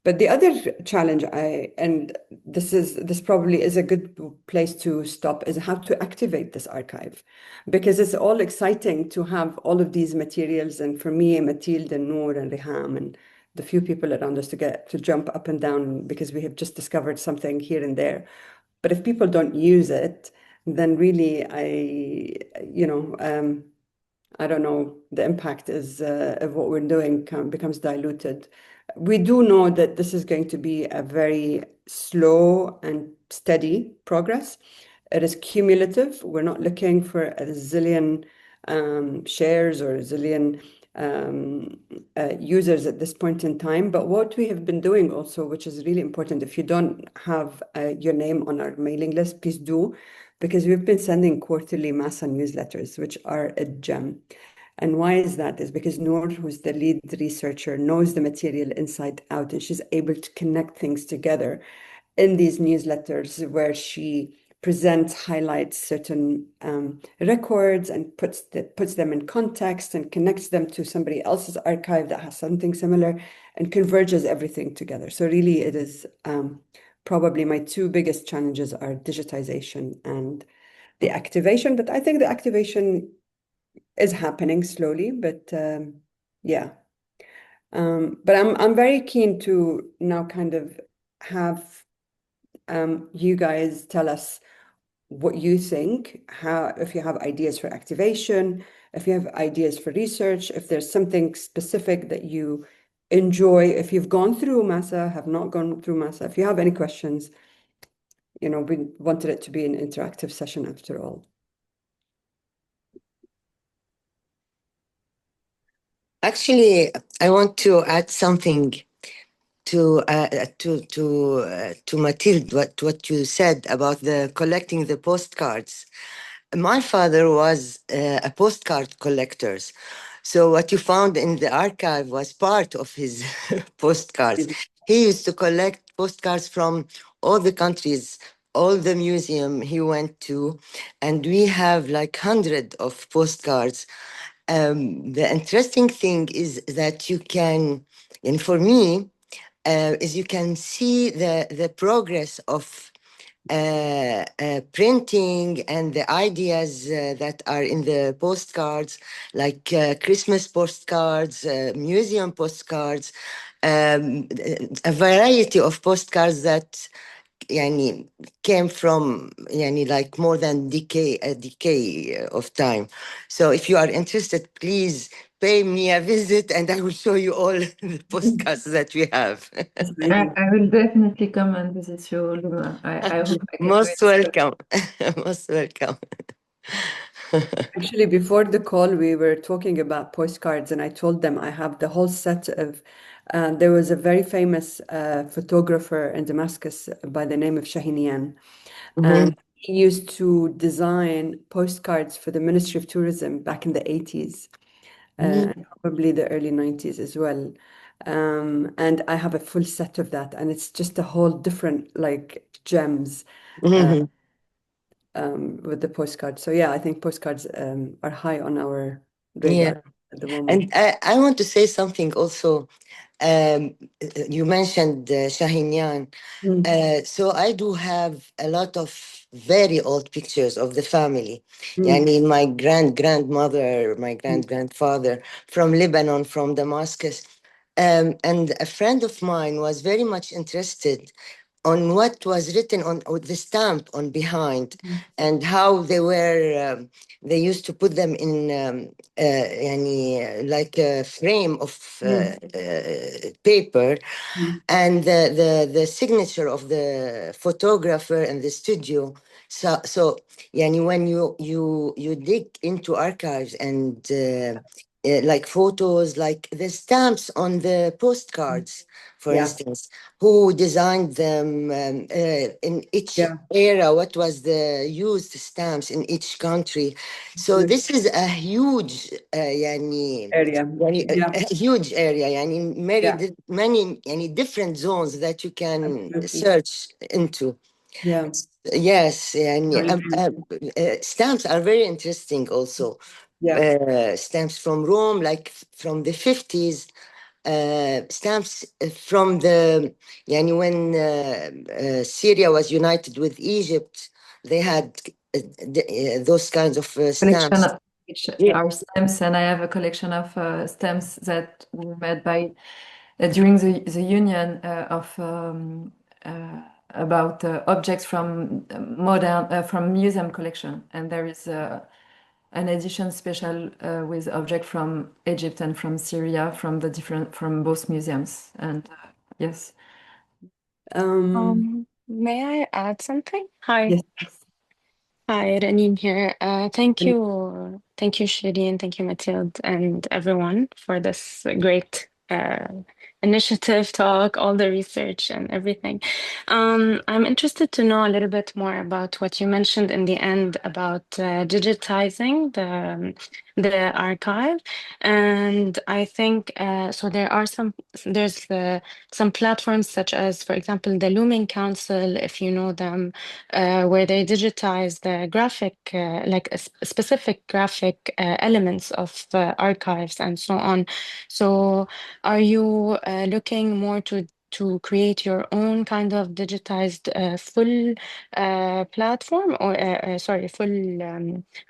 C: But the other challenge and this probably is a good place to stop, is how to activate this archive, because it's all exciting to have all of these materials, and for me, Mathilde and Noor and Riham and the few people around us to get to jump up and down because we have just discovered something here and there. But if people don't use it, then really I don't know, the impact is of what we're doing becomes diluted. We do know that this is going to be a very slow and steady progress. It is cumulative. We're not looking for a zillion shares or a zillion users at this point in time. But what we have been doing also, which is really important, if you don't have your name on our mailing list, please do, because we've been sending quarterly MASA newsletters, which are a gem. And why is that? Is because Noor, who's the lead researcher, knows the material inside out, and she's able to connect things together in these newsletters where she presents, highlights certain records and puts them in context and connects them to somebody else's archive that has something similar and converges everything together. So really it is probably my two biggest challenges are digitization and the activation. But I think the activation is happening slowly, but yeah. But I'm very keen to now kind of have you guys tell us what you think, if you have ideas for activation, if you have ideas for research, if there's something specific that you enjoy, if you've gone through MASA, have not gone through MASA, if you have any questions, we wanted it to be an interactive session after all.
D: Actually, I want to add something to Mathilde, what you said about the collecting the postcards. My father was a postcard collector. So what you found in the archive was part of his postcards. He used to collect postcards from all the countries, all the museum he went to, and we have like hundreds of postcards. The interesting thing is that you can, and for me, is you can see the progress of printing and the ideas that are in the postcards, like Christmas postcards, museum postcards, a variety of postcards that came from like more than a decade of time. So if you are interested, please pay me a visit and I will show you all the postcards that we have.
B: I will definitely come and visit you, Luma. I hope I can
D: Most welcome. Most welcome.
C: Actually, before the call, we were talking about postcards, and I told them I have the whole set of. There was a very famous photographer in Damascus by the name of Shahinian, and he used to design postcards for the Ministry of Tourism back in the 80s, and probably the early 90s as well. And I have a full set of that, and it's just a whole different like gems. With the postcards. So yeah, I think postcards are high on our radar at the moment.
D: And I want to say something also. You mentioned Shahinian. So I do have a lot of very old pictures of the family. My grandmother, my grandfather from Lebanon, from Damascus. And a friend of mine was very much interested on what was written on the stamp on behind and how they used to put them in like a frame of paper, and the signature of the photographer and the studio. So when you dig into archives and like photos, like the stamps on the postcards, for instance, who designed them in each era, what was the used stamps in each country. So this is a huge
C: area.
D: a huge area, many different zones that you can search into. Yes, stamps are very interesting also. Stamps from Rome, like from the 50s. stamps from the, يعني when Syria was united with Egypt, they had those kinds of
B: collection
D: stamps.
B: of our stamps, and I have a collection of stamps that were made by during the union about objects from modern from museum collection, and there is an edition special with objects from Egypt and from Syria from both museums, and yes.
E: May I add something? Hi.
B: Yes.
E: Hi, Ranim here. Thank you, Shireen, thank you, Mathilde, and everyone for this great initiative, talk, all the research and everything. I'm interested to know a little bit more about what you mentioned in the end about digitizing the archive, and I think so. There's some platforms such as, for example, the Looming Council, if you know them, where they digitize the graphic, like specific graphic elements of archives and so on. So, are you looking more to create your own kind of digitized full platform, or sorry, full,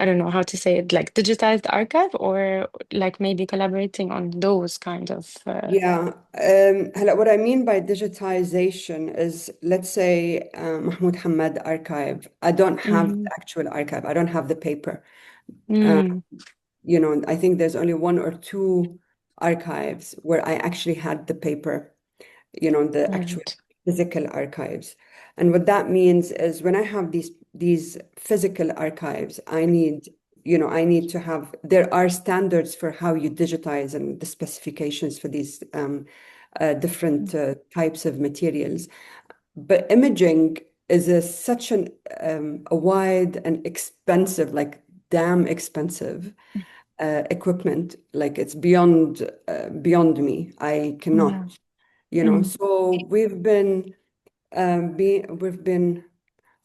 E: I don't know how to say it, like digitized archive, or like maybe collaborating on those kind of
C: Yeah. What I mean by digitization is, let's say, Mahmoud Hamad archive. I don't have the actual archive. I don't have the paper. I think there's only one or two archives where I actually had the paper, the actual physical archives. And what that means is when I have these physical archives, I need to have, there are standards for how you digitize and the specifications for these different types of materials. But imaging is such a wide and expensive, like damn expensive equipment. Like it's beyond me. I cannot, So we've been I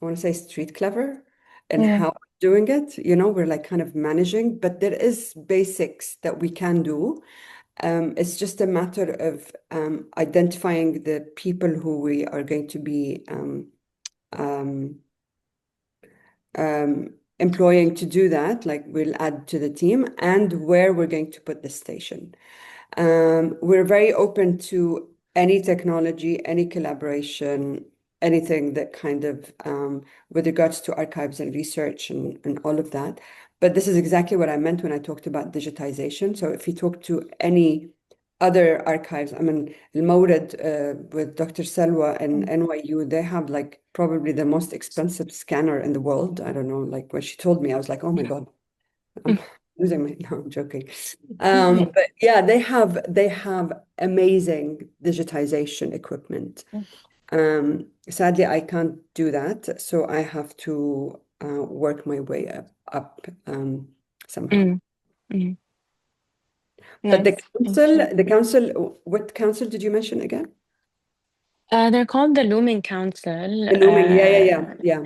C: want to say street clever and how we're doing it. We're like kind of managing, but there is basics that we can do. It's just a matter of identifying the people who we are going to be employing to do that, like we'll add to the team, and where we're going to put the station. We're very open to any technology, any collaboration, anything that kind of with regards to archives and research and all of that. But this is exactly what I meant when I talked about digitization. So if you talk to any other archives, I mean, المورد with Dr. Salwa and NYU, they have like probably the most expensive scanner in the world. I don't know, like when she told me, I was like, oh my God, I'm losing my, no, I'm joking. But yeah, they have amazing digitization equipment. Sadly, I can't do that, so I have to work my way up somehow. But the council, what council did you mention again?
E: They're called the Looming Council.
C: The Looming, yeah.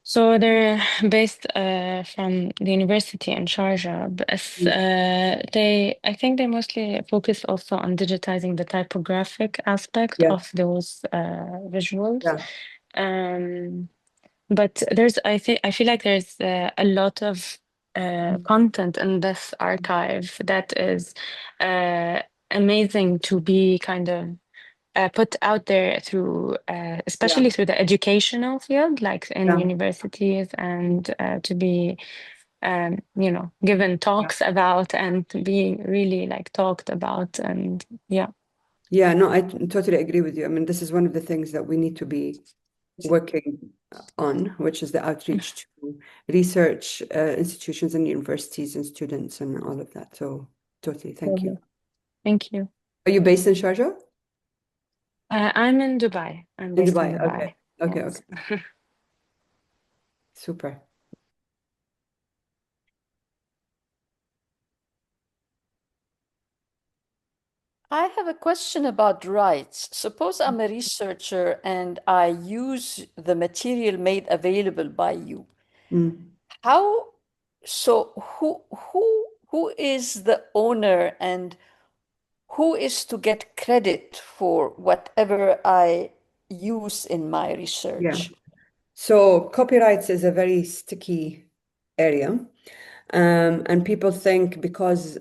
E: So they're based from the university in Sharjah. But I think they mostly focus also on digitizing the typographic aspect of those visuals. But I feel like there's a lot of content in this archive that is amazing to be kind of put out there through, especially through the educational field, like in universities, and to be, given talks about and being really like talked about, and yeah.
C: Yeah, no, I totally agree with you. I mean, this is one of the things that we need to be working on, which is the outreach to research institutions and universities and students and all of that. So totally, thank you.
E: Thank you.
C: Are you based in Sharjah?
E: I'm in Dubai. I'm based in Dubai.
C: Okay. Super.
F: I have a question about rights. Suppose I'm a researcher and I use the material made available by you. So who is the owner, and who is to get credit for whatever I use in my
C: Yeah.
F: research?
C: So copyrights is a very sticky area. And people think because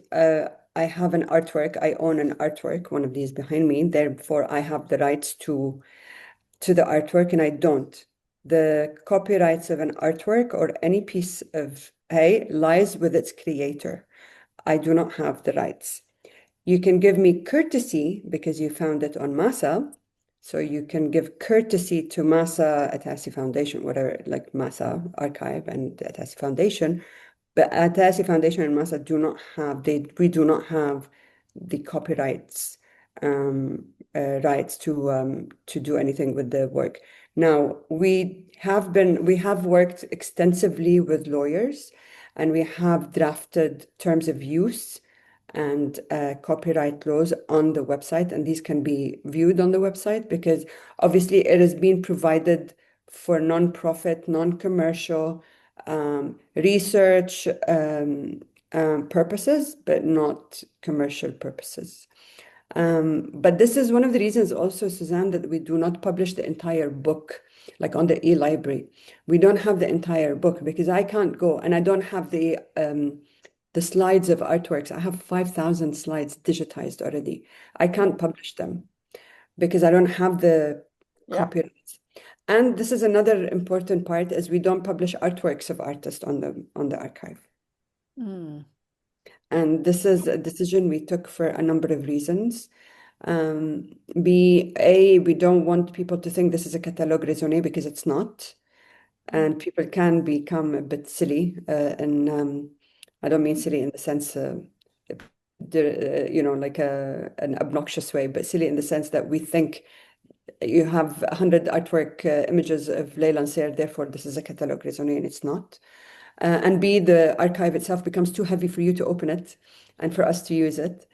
C: I have an artwork, I own an artwork, one of these behind me, therefore I have the rights to the artwork, and I don't. The copyrights of an artwork or any piece of hay lies with its creator. I do not have the rights. You can give me courtesy because you found it on MASA. So you can give courtesy to MASA, Atassi Foundation, whatever, like MASA Archive and the Atassi Foundation. But Atassi Foundation and MASA do not have, we do not have the copyrights rights to do anything with the work. Now, we have worked extensively with lawyers, and we have drafted terms of use and copyright laws on the website, and these can be viewed on the website because obviously it has been provided for non-profit, non-commercial research purposes, but not commercial purposes. But this is one of the reasons also, Suzanne, that we do not publish the entire book, like on the e-library. We don't have the entire book because I can't go, and I don't have the slides of artworks. I have 5,000 slides digitized already. I can't publish them because I don't have the copyrights. And this is another important part, is we don't publish artworks of artists on the archive. And this is a decision we took for a number of reasons. We don't want people to think this is a catalogue raisonné because it's not. And people can become a bit silly. And I don't mean silly in the sense, like an obnoxious way, but silly in the sense that we think you have 100 artwork images of Leila and Sayr, therefore this is a catalogue raisonné, and it's not. And B, the archive itself becomes too heavy for you to open it and for us to use it.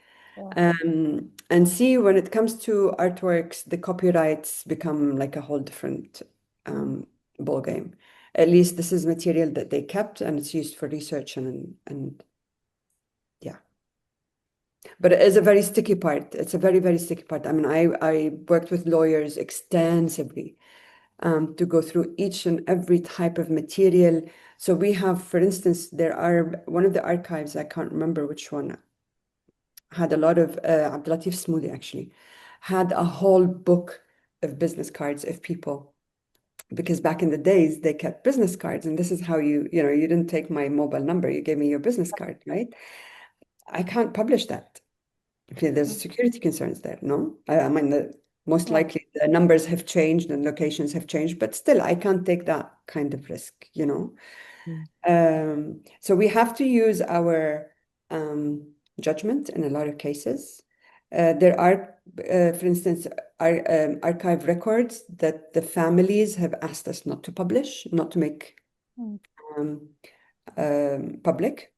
C: And C, when it comes to artworks, the copyrights become like a whole different ball game. At least this is material that they kept, and it's used for research and yeah. But it is a very sticky part. It's a very, very sticky part. I mean, I worked with lawyers extensively to go through each and every type of material. So we have, for instance, one of the archives, I can't remember which one, had a lot of, Abdulatif Smoudi actually, had a whole book of business cards of people. Because back in the days, they kept business cards, and this is how you didn't take my mobile number, you gave me your business card, right? I can't publish that. Okay, there's security concerns there, no? I mean, most likely the numbers have changed and locations have changed, but still, I can't take that kind of risk, So we have to use our judgment in a lot of cases. There are, for instance, archive records that the families have asked us not to publish, not to make public,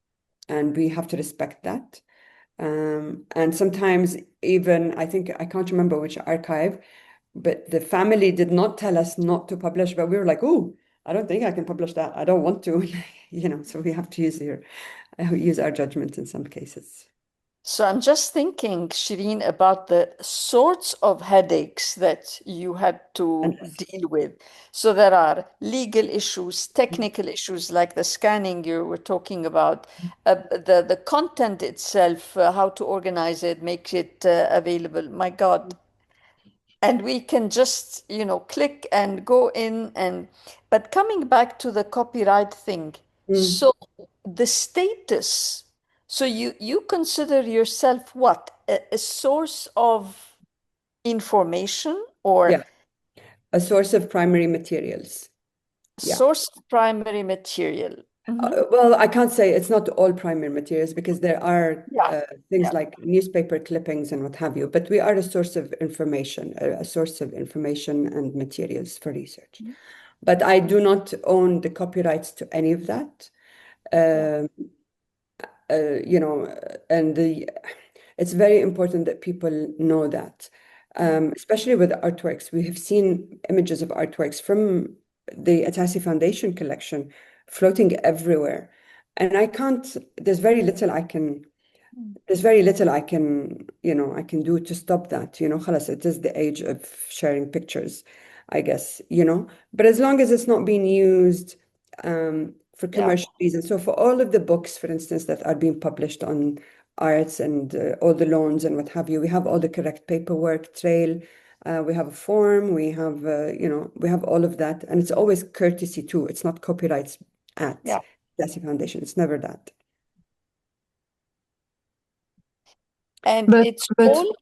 C: and we have to respect that. And sometimes even, I think, I can't remember which archive, but the family did not tell us not to publish, but we were like, oh, I don't think I can publish that. I don't want to, so we have to use our judgment in some cases.
F: So I'm just thinking, Shireen, about the sorts of headaches that you had to deal with. So there are legal issues, technical issues like the scanning you were talking about, the content itself, how to organize it, make it available. My God. And we can just, click and go in but coming back to the copyright thing. So the status. So you consider yourself what? A source of information or
C: Yeah, a source of primary materials. Yeah.
F: source of primary material?
C: Well, I can't say it's not all primary materials because there are things like newspaper clippings and what have you, but we are a source of information, and materials for research. But I do not own the copyrights to any of that. And it's very important that people know that, especially with artworks. We have seen images of artworks from the Atassi Foundation collection floating everywhere. And there's very little I can there's very little I can, I can do to stop that. خلاص, it is the age of sharing pictures, I guess, But as long as it's not being used for commercial reasons. So for all of the books, for instance, that are being published on arts and all the loans and what have you, we have all the correct paperwork trail. We have a form, we have, we have all of that. And it's always courtesy too. It's not copyrights at Atassi Foundation. It's never that.
F: And
B: But
F: it's
B: but
F: all,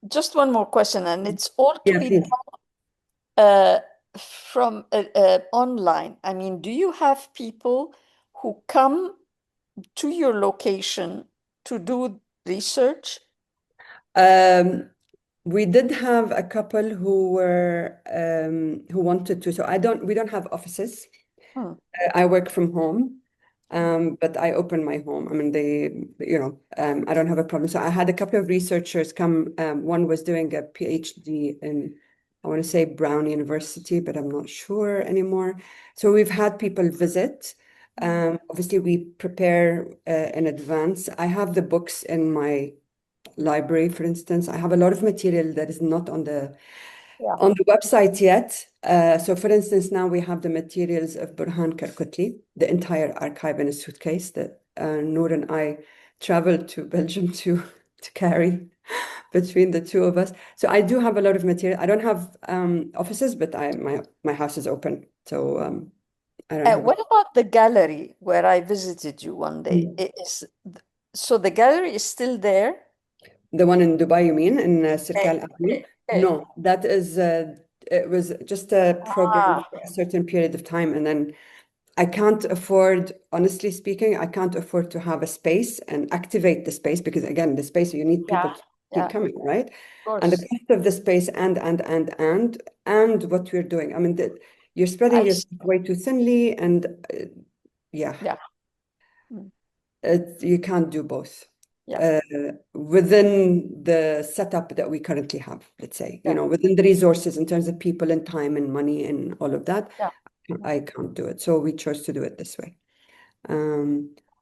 F: just one more question, and it's all to be
C: please.
F: done from online. I mean, do you have people who come to your location to do research?
C: We did have a couple who were who wanted to. So we don't have offices. I work from home, but I open my home. I mean, I don't have a problem. So I had a couple of researchers come. One was doing a PhD in, I want to say Brown University, but I'm not sure anymore. So we've had people visit. Obviously, we prepare in advance. I have the books in my library, for instance. I have a lot of material that is not on the website yet. So for instance, now we have the materials of Burhan Karkutli, the entire archive in a suitcase that Noor and I traveled to Belgium to carry between the two of us. So I do have a lot of material. I don't have offices, but my house is open. So I don't have
F: What about the gallery where I visited you one day? So the gallery is still there?
C: The one in Dubai, you mean, in Sirkal Avenue? No, that is, it was just a program for a certain period of time. And then I can't afford, honestly speaking, I can't afford to have a space and activate the space because, again, the space, you need people to keep coming, right? And the cost of the space and what we're doing. I mean, you're spreading yourself way too thinly and you can't do both. Within the setup that we currently have, let's say, within the resources in terms of people and time and money and all of that, I can't do it. So we chose to do it this way.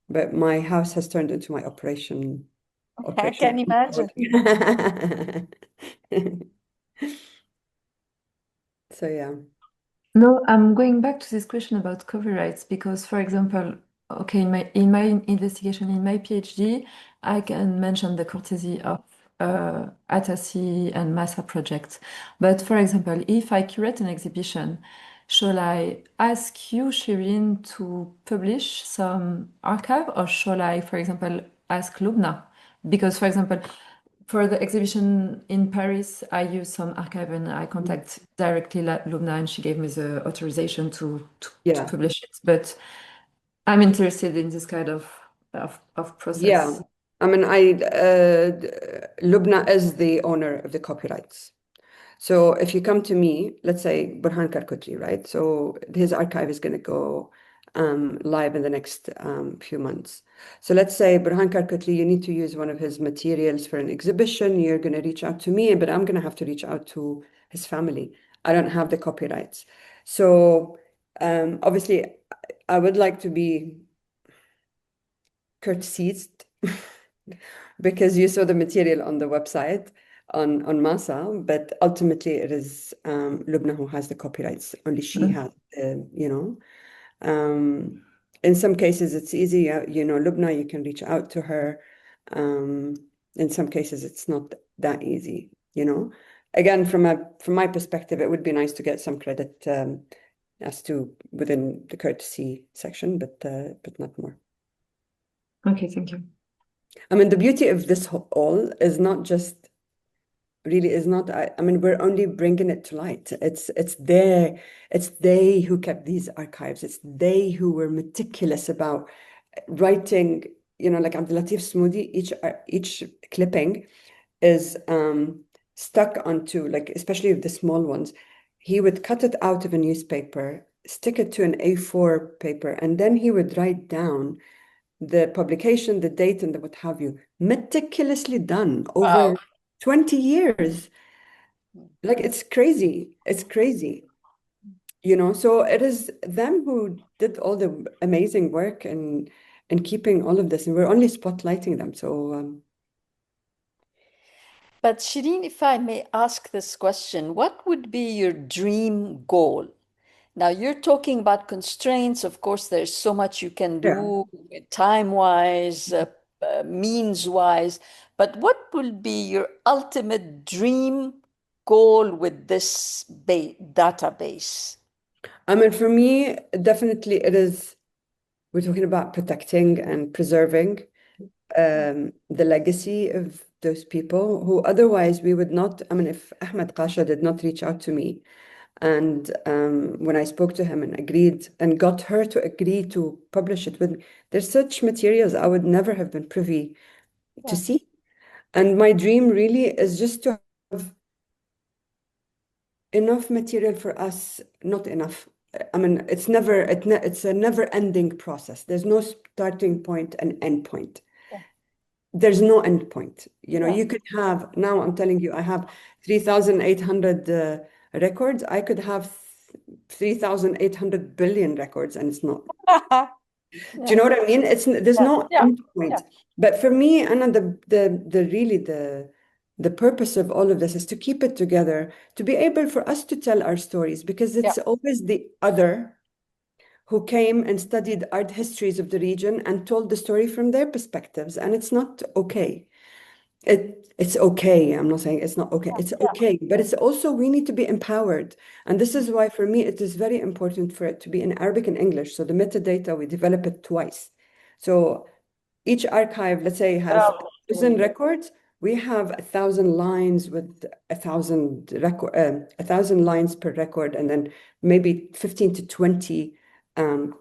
C: But my house has turned into my operation.
F: I can imagine.
C: So yeah.
B: No, I'm going back to this question about copyrights because, for example, okay, in my investigation, in my PhD, I can mention the courtesy of Atassi and MASA project. But for example, if I curate an exhibition, shall I ask you, Shireen, to publish some archive, or shall I, for example, ask Lubna? Because, for example, for the exhibition in Paris, I used some archive and I contact directly Lubna and she gave me the authorization to publish it. But I'm interested in this kind of process.
C: Yeah, I mean, Lubna is the owner of the copyrights. So if you come to me, let's say Burhan Karkutli, right? So his archive is going to go live in the next few months. So let's say Burhan Karkutli, you need to use one of his materials for an exhibition. You're going to reach out to me, but I'm going to have to reach out to his family. I don't have the copyrights. So obviously, I would like to be courtesied because you saw the material on the website on MASA, but ultimately it is Lubna who has the copyrights. Only she has, in some cases it's easy, Lubna, you can reach out to her. In some cases it's not that easy, Again, from my perspective, it would be nice to get some credit as to within the courtesy section, but not more.
B: Okay, thank you.
C: I mean, the beauty of this all is not just really is not, I mean, we're only bringing it to light. It's they who kept these archives. It's they who were meticulous about writing, like Abdulatif Smoody, each clipping is stuck onto, like, especially the small ones, he would cut it out of a newspaper, stick it to an A4 paper, and then he would write down the publication, the date, and the what have you, meticulously done over 20 years. Like, it's crazy. It's crazy. So it is them who did all the amazing work and in keeping all of this, and we're only spotlighting them. So,
F: But Shireen, if I may ask this question, what would be your dream goal? Now, you're talking about constraints. Of course, there's so much you can do time-wise, means-wise. But what will be your ultimate dream goal with this database?
C: I mean, for me, definitely it is, we're talking about protecting and preserving the legacy of those people who otherwise we would not, I mean, if Ahmed Kasha did not reach out to me, and when I spoke to him and agreed and got her to agree to publish it with me, there's such materials I would never have been privy to see. And my dream really is just to have enough material for us, not enough. I mean, it's a never-ending process. There's no starting point and end point. There's no end point. You know, you could have, now I'm telling you, I have 3,800 records. I could have 3,800 billion records, and it's not. Do you know what I mean? There's no end point. But for me, Anna, the purpose of all of this is to keep it together, to be able for us to tell our stories, because it's always the other who came and studied art histories of the region and told the story from their perspectives, and it's not okay. It's okay. I'm not saying it's not okay. It's okay, but it's also we need to be empowered. And this is why for me it is very important for it to be in Arabic and English. So the metadata, we develop it twice. So each archive, let's say, has 1,000 records. We have 1,000 lines with 1,000 lines per record, and then maybe 15 to 20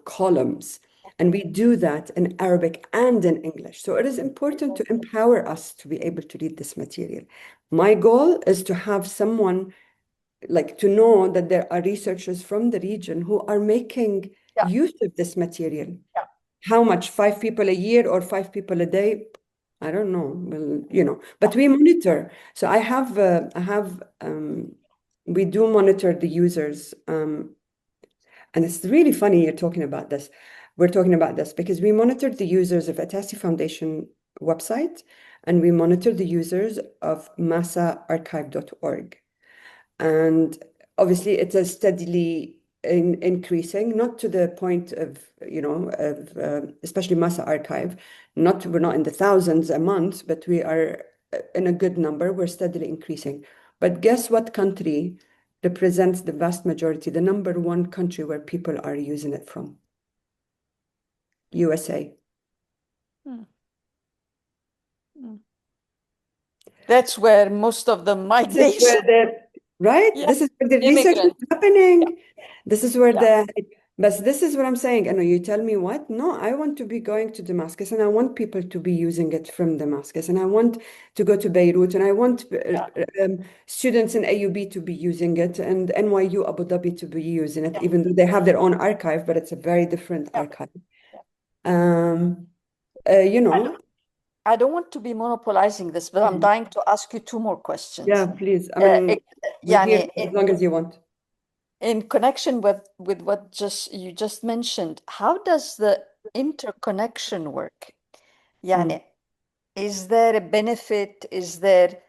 C: columns. And we do that in Arabic and in English. So it is important to empower us to be able to read this material. My goal is to have someone, like, to know that there are researchers from the region who are making use of this material. How much? 5 people a year or 5 people a day? I don't know. Well, you know, but we monitor. So we do monitor the users. And it's really funny you're talking about this. We're talking about this because we monitored the users of Atassi Foundation website, and we monitor the users of MASA And obviously it is steadily increasing, not to the point of, you know, especially MASA archive. We're not in the thousands a month, but we are in a good number. We're steadily increasing. But guess what country represents the vast majority, the number one country where people are using it from? USA.
F: That's where most of the migration.
C: Right? This is where the research is happening. This is where but this is what I'm saying. And you tell me what? No, I want to be going to Damascus, and I want people to be using it from Damascus, and I want to go to Beirut, and I want students in AUB to be using it, and NYU Abu Dhabi to be using it, even though they have their own archive, but it's a very different archive. You know.
F: I don't want to be monopolizing this, but I'm dying to ask you 2 more questions.
C: Yeah, please. I mean, we're here as long as you want.
F: In connection with what you just mentioned, how does the interconnection work? يعني, is there a benefit? Is there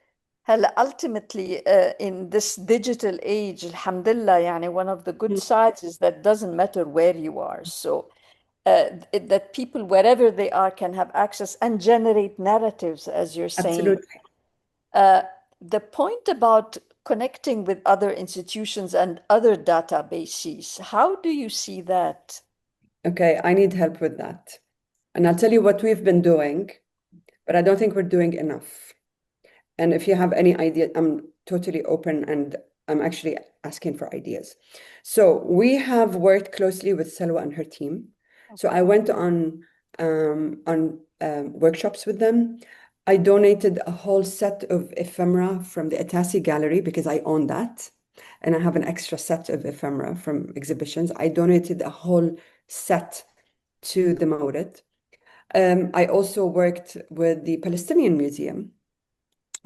F: ultimately in this digital age, alhamdulillah, يعني, one of the good sides is that doesn't matter where you are. So that people, wherever they are, can have access and generate narratives, as you're saying.
C: Absolutely.
F: The point about connecting with other institutions and other databases, how do you see that?
C: Okay, I need help with that. And I'll tell you what we've been doing, but I don't think we're doing enough. And if you have any idea, I'm totally open, and I'm actually asking for ideas. So we have worked closely with Salwa and her team. So I went on workshops with them. I donated a whole set of ephemera from the Atassi gallery because I own that. And I have an extra set of ephemera from exhibitions. I donated a whole set to the Mawrid. I also worked with the Palestinian Museum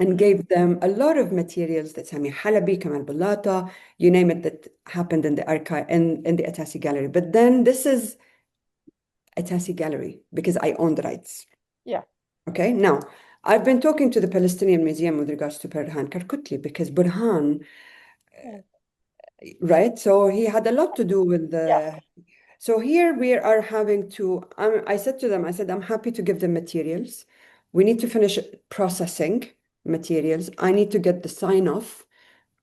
C: and gave them a lot of materials that Sami Halabi, Kamal Bullata, you name it, that happened in the archive, in the Atassi gallery. But then this is Atassi Gallery because I own the rights.
F: Yeah.
C: Okay, now I've been talking to the Palestinian Museum with regards to Burhan Karkutli because Burhan, right? So he had a lot to do with the.
F: Yeah.
C: So here we are having to. I said to them, I said, I'm happy to give them materials. We need to finish processing materials. I need to get the sign off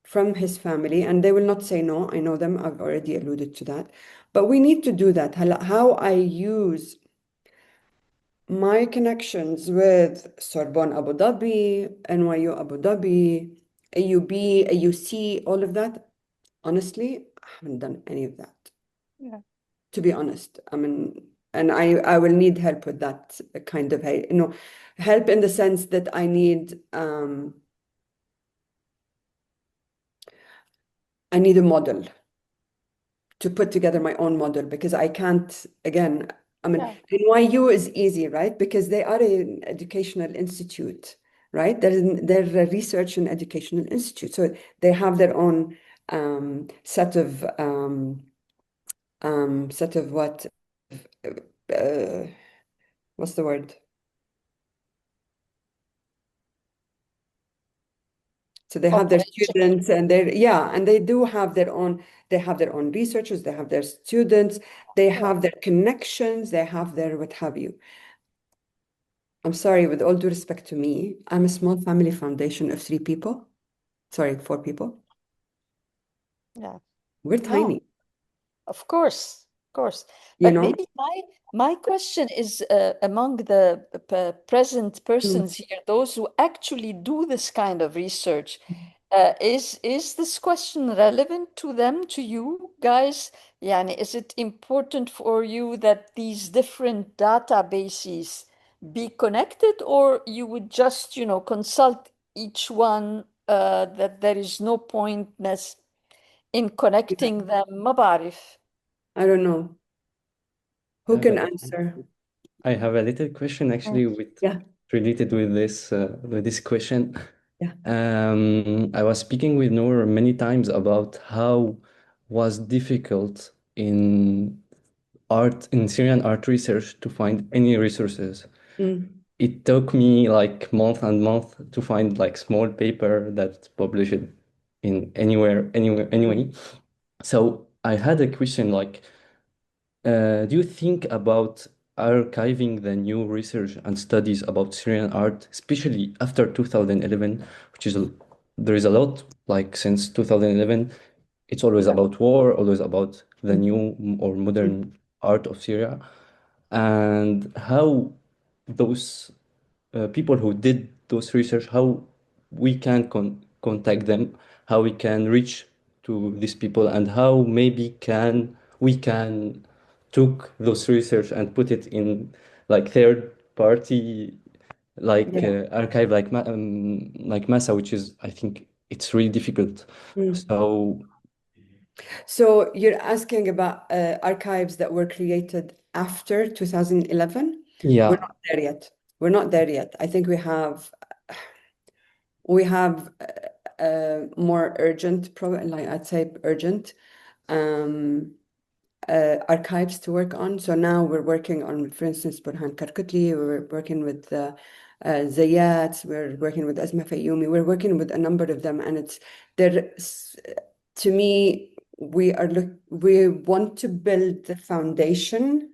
C: from his family, and they will not say no. I know them. I've already alluded to that. But we need to do that. How I use my connections with Sorbonne Abu Dhabi, NYU Abu Dhabi, AUB, AUC, all of that, honestly, I haven't done any of that.
F: Yeah.
C: To be honest. I mean, and I will need help with that kind of, help in the sense that I need a model to put together my own model because I can't, again, I mean, NYU is easy, right? Because they are an educational institute, right? They're a research and educational institute. So they have their own set of what, what's the word? So they have their students and they do have their own, they have their own researchers, they have their students, they have their connections, they have their what have you. I'm sorry, with all due respect to me, I'm a small family foundation of 4 people.
F: Yeah.
C: We're tiny.
F: Of course. But
C: You know?
F: maybe my question is among the present persons here, those who actually do this kind of research, is this question relevant to them, to you guys? Yani, is it important for you that these different databases be connected, or you would just, consult each one, that there is no point in connecting them? ما بعرف.
C: I don't know. Who can answer?
G: I have a little question actually related with this question.
C: Yeah.
G: I was speaking with Noor many times about how was difficult in Syrian art research to find any resources. It took me like month and month to find like small paper that's published in anyway. So I had a question like, do you think about archiving the new research and studies about Syrian art, especially after 2011, there is a lot, like since 2011, it's always about war, always about the new or modern art of Syria, and how those people who did those research, how we can contact them, how we can reach to these people, and how maybe we can took those research and put it in like third party archive like MASA, which is, I think it's really difficult.
C: So you're asking about archives that were created after 2011?
G: Yeah.
C: We're not there yet. I think we have more urgent, probably I'd say urgent archives to work on. So now we're working on, for instance, Burhan Karkutli, we're working with Zayat, we're working with Asma Fayoumi, we're working with a number of them, and to me, we want to build the foundation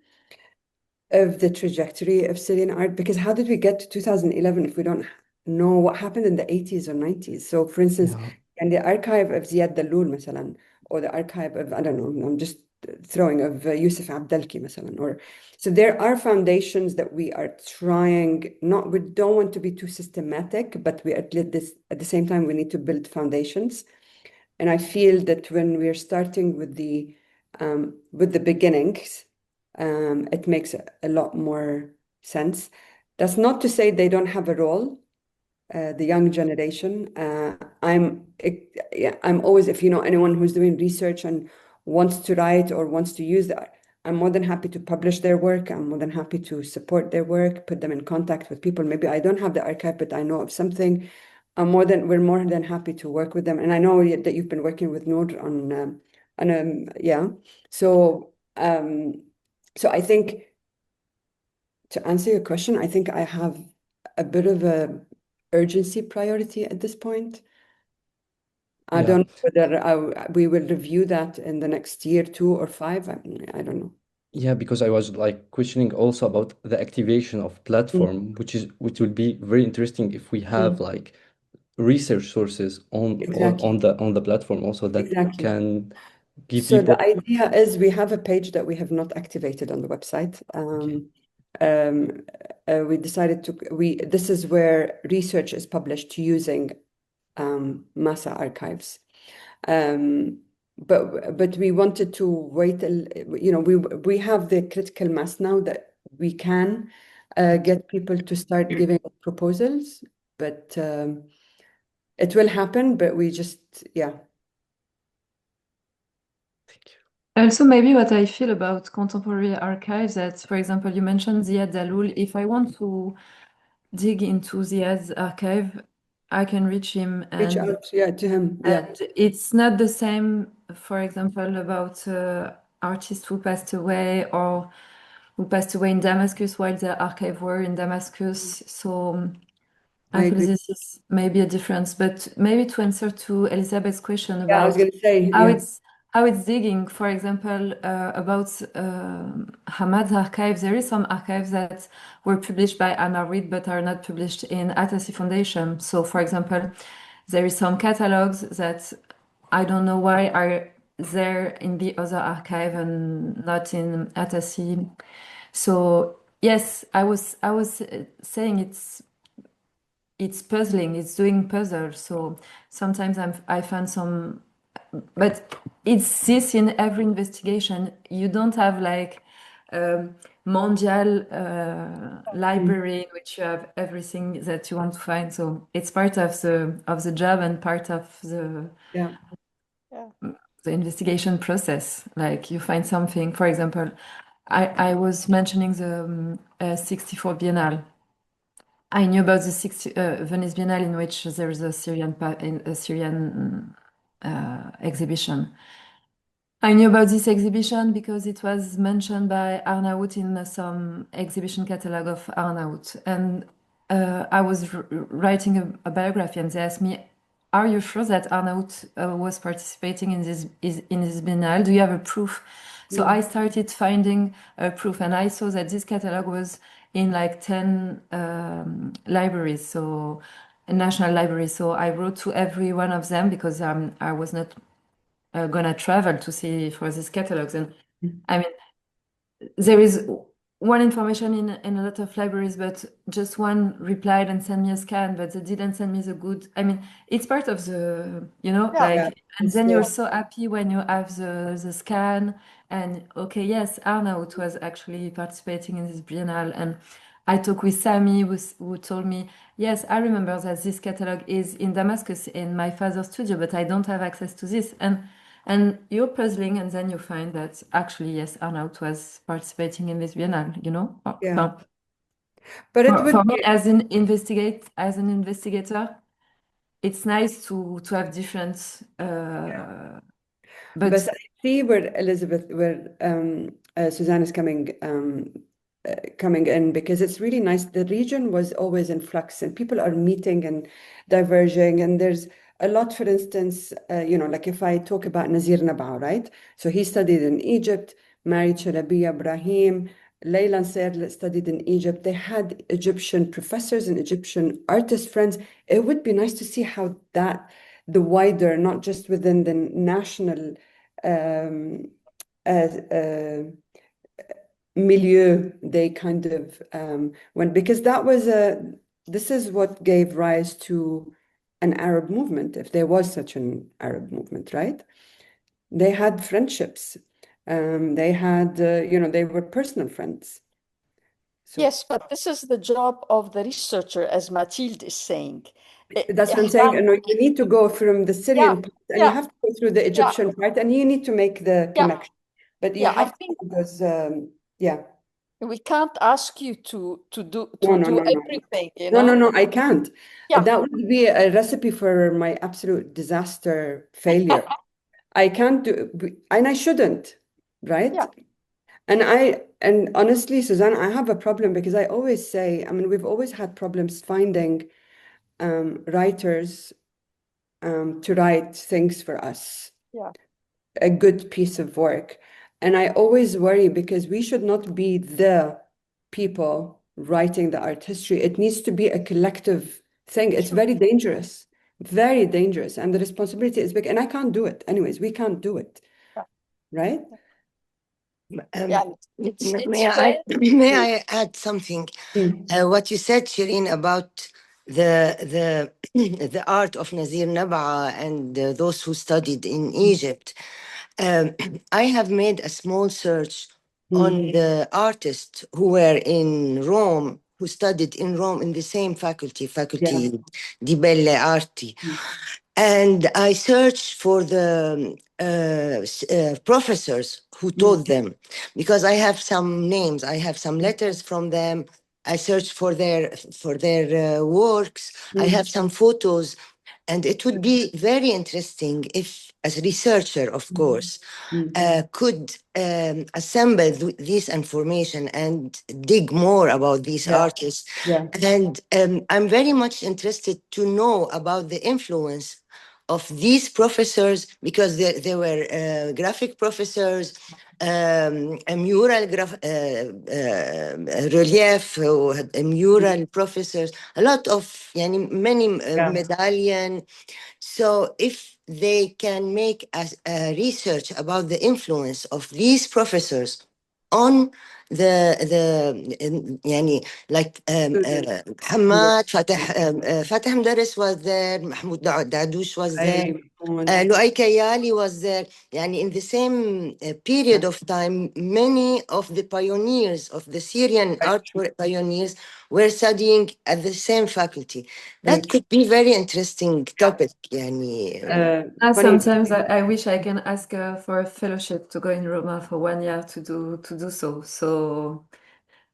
C: of the trajectory of Syrian art, because how did we get to 2011 if we don't know what happened in the 80s or 90s? So for instance, in the archive of Ziad Dallul, مثلا, or the archive of, I don't know, I'm just throwing, of Yusuf Abdelki, مثلا, so there are foundations that we are trying, we don't want to be too systematic, but at the same time, we need to build foundations. And I feel that when we're starting with the beginnings, it makes a lot more sense. That's not to say they don't have a role, the young generation. I'm always, if you know anyone who's doing research and wants to write or wants to use that, I'm more than happy to publish their work. I'm more than happy to support their work, put them in contact with people. Maybe I don't have the archive, but I know of something. We're more than happy to work with them. And I know that you've been working with Noor on. So I think to answer your question, I think I have a bit of a urgency priority at this point. I
G: Yeah.
C: don't know whether we will review that in the next year, 2 or 5. I don't know.
G: Yeah, because I was like questioning also about the activation of platform, which will be very interesting if we have like research sources on
C: Exactly.
G: on the platform also that
C: Exactly.
G: can give
C: So
G: people.
C: the idea is we have a page that we have not activated on the website. We decided this is where research is published using MASA archives. But we wanted to wait, we have the critical mass now that we can get people to start giving proposals, but it will happen, but we just, yeah.
G: Thank you.
B: Also, maybe what I feel about contemporary archives, that, for example, you mentioned Ziad Daloul. If I want to dig into Ziad's archive, I can reach him
C: Reach
B: and
C: out, yeah, to him, yeah.
B: and it's not the same, for example, about artists who passed away or who passed away in Damascus while their archive were in Damascus. So
C: I
B: I feel
C: agree.
B: this is maybe a difference, but maybe to answer to Elizabeth's question
C: Yeah, I was
B: about
C: going to say,
B: how
C: yeah.
B: it's digging, for example, about Hamad's archives. There is some archives that were published by Anna Reid but are not published in Atassi Foundation. So, for example, there is some catalogs that I don't know why are there in the other archive and not in Atassi. So yes, I was saying it's puzzling, it's doing puzzles. So sometimes I find some, but it's this in every investigation. You don't have like a mondial library in which you have everything that you want to find. So it's part of the job and part of the
C: Yeah.
B: the investigation process. Like you find something, for example, I was mentioning the 64 Biennale. I knew about the Venice Biennale in which there is a Syrian exhibition. I knew about this exhibition because it was mentioned by Arnaout in some exhibition catalog of Arnaout. And I was writing a biography and they asked me, are you sure that Arnaout was participating in this Biennale? Do you have a proof? So I started finding a proof and I saw that this catalog was in like 10 libraries, so national libraries. So I wrote to every one of them because I was not gonna travel to see for these catalogs. And I mean, there is one information in a lot of libraries, but just one replied and sent me a scan, but they didn't send me the good. I mean, it's part of the, like, and then you're so happy when you have the scan and okay, yes, Arnaut was actually participating in this Biennale. And I talked with Sami who told me, yes, I remember that this catalog is in Damascus in my father's studio, but I don't have access to this. And you're puzzling, and then you find that actually, yes, Arnaut was participating in this Biennale,
C: Yeah. But it would
B: for me,
C: be,
B: as an investigator, it's nice to have different,
C: but
B: but
C: I see where Suzanne is coming in, because it's really nice. The region was always in flux and people are meeting and diverging, and there's a lot, for instance, like if I talk about Nazir Nabaa, right? So he studied in Egypt, married Shalabiya Ibrahim, Layla Nseer studied in Egypt. They had Egyptian professors and Egyptian artist friends. It would be nice to see how the wider, not just within the national milieu, they kind of because this is what gave rise to an Arab movement, if there was such an Arab movement, right? They had friendships. They had, they were personal friends. So
F: Yes, but this is the job of the researcher, as Mathilde is saying.
C: that's what I'm saying. You need to go from the Syrian part, and you have to go through the Egyptian part, and you need to make the connection. But you have to, because,
F: we can't ask you to do
C: No.
F: everything,
C: No, I can't. That would be a recipe for my absolute disaster failure. I can't do, and I shouldn't, right? And honestly, Suzanne, I have a problem because I always say, I mean, we've always had problems finding writers to write things for us, a good piece of work. And I always worry because we should not be the people writing the art history. It needs to be a collective thing. It's very dangerous, and the responsibility is big. And I can't do it. Anyways, we can't do it, right?
F: Yeah,
D: May I add something? What you said, Shireen, about the the art of Nazir Nab'a and those who studied in Egypt. I have made a small search on the artists who were in Rome, who studied in Rome in the same faculty di Belle Arti. And I searched for the professors who taught them, because I have some names, I have some letters from them. I searched for their works. I have some photos, and it would be very interesting if, as a researcher, of course, could assemble this information and dig more about these artists. And I'm very much interested to know about the influence of these professors, because they were graphic professors, a mural relief, mural professors, a lot of many medallion. So if they can make a research about the influence of these professors on like Hamad, Fateh Mdaris was there, Mahmoud Dadoush was there, Luay Kayali was there. In the same period of time, many of the pioneers of the Syrian art pioneers were studying at the same faculty. That could be very interesting topic.
B: Sometimes I wish I can ask for a fellowship to go in Roma for 1 year to do so. So,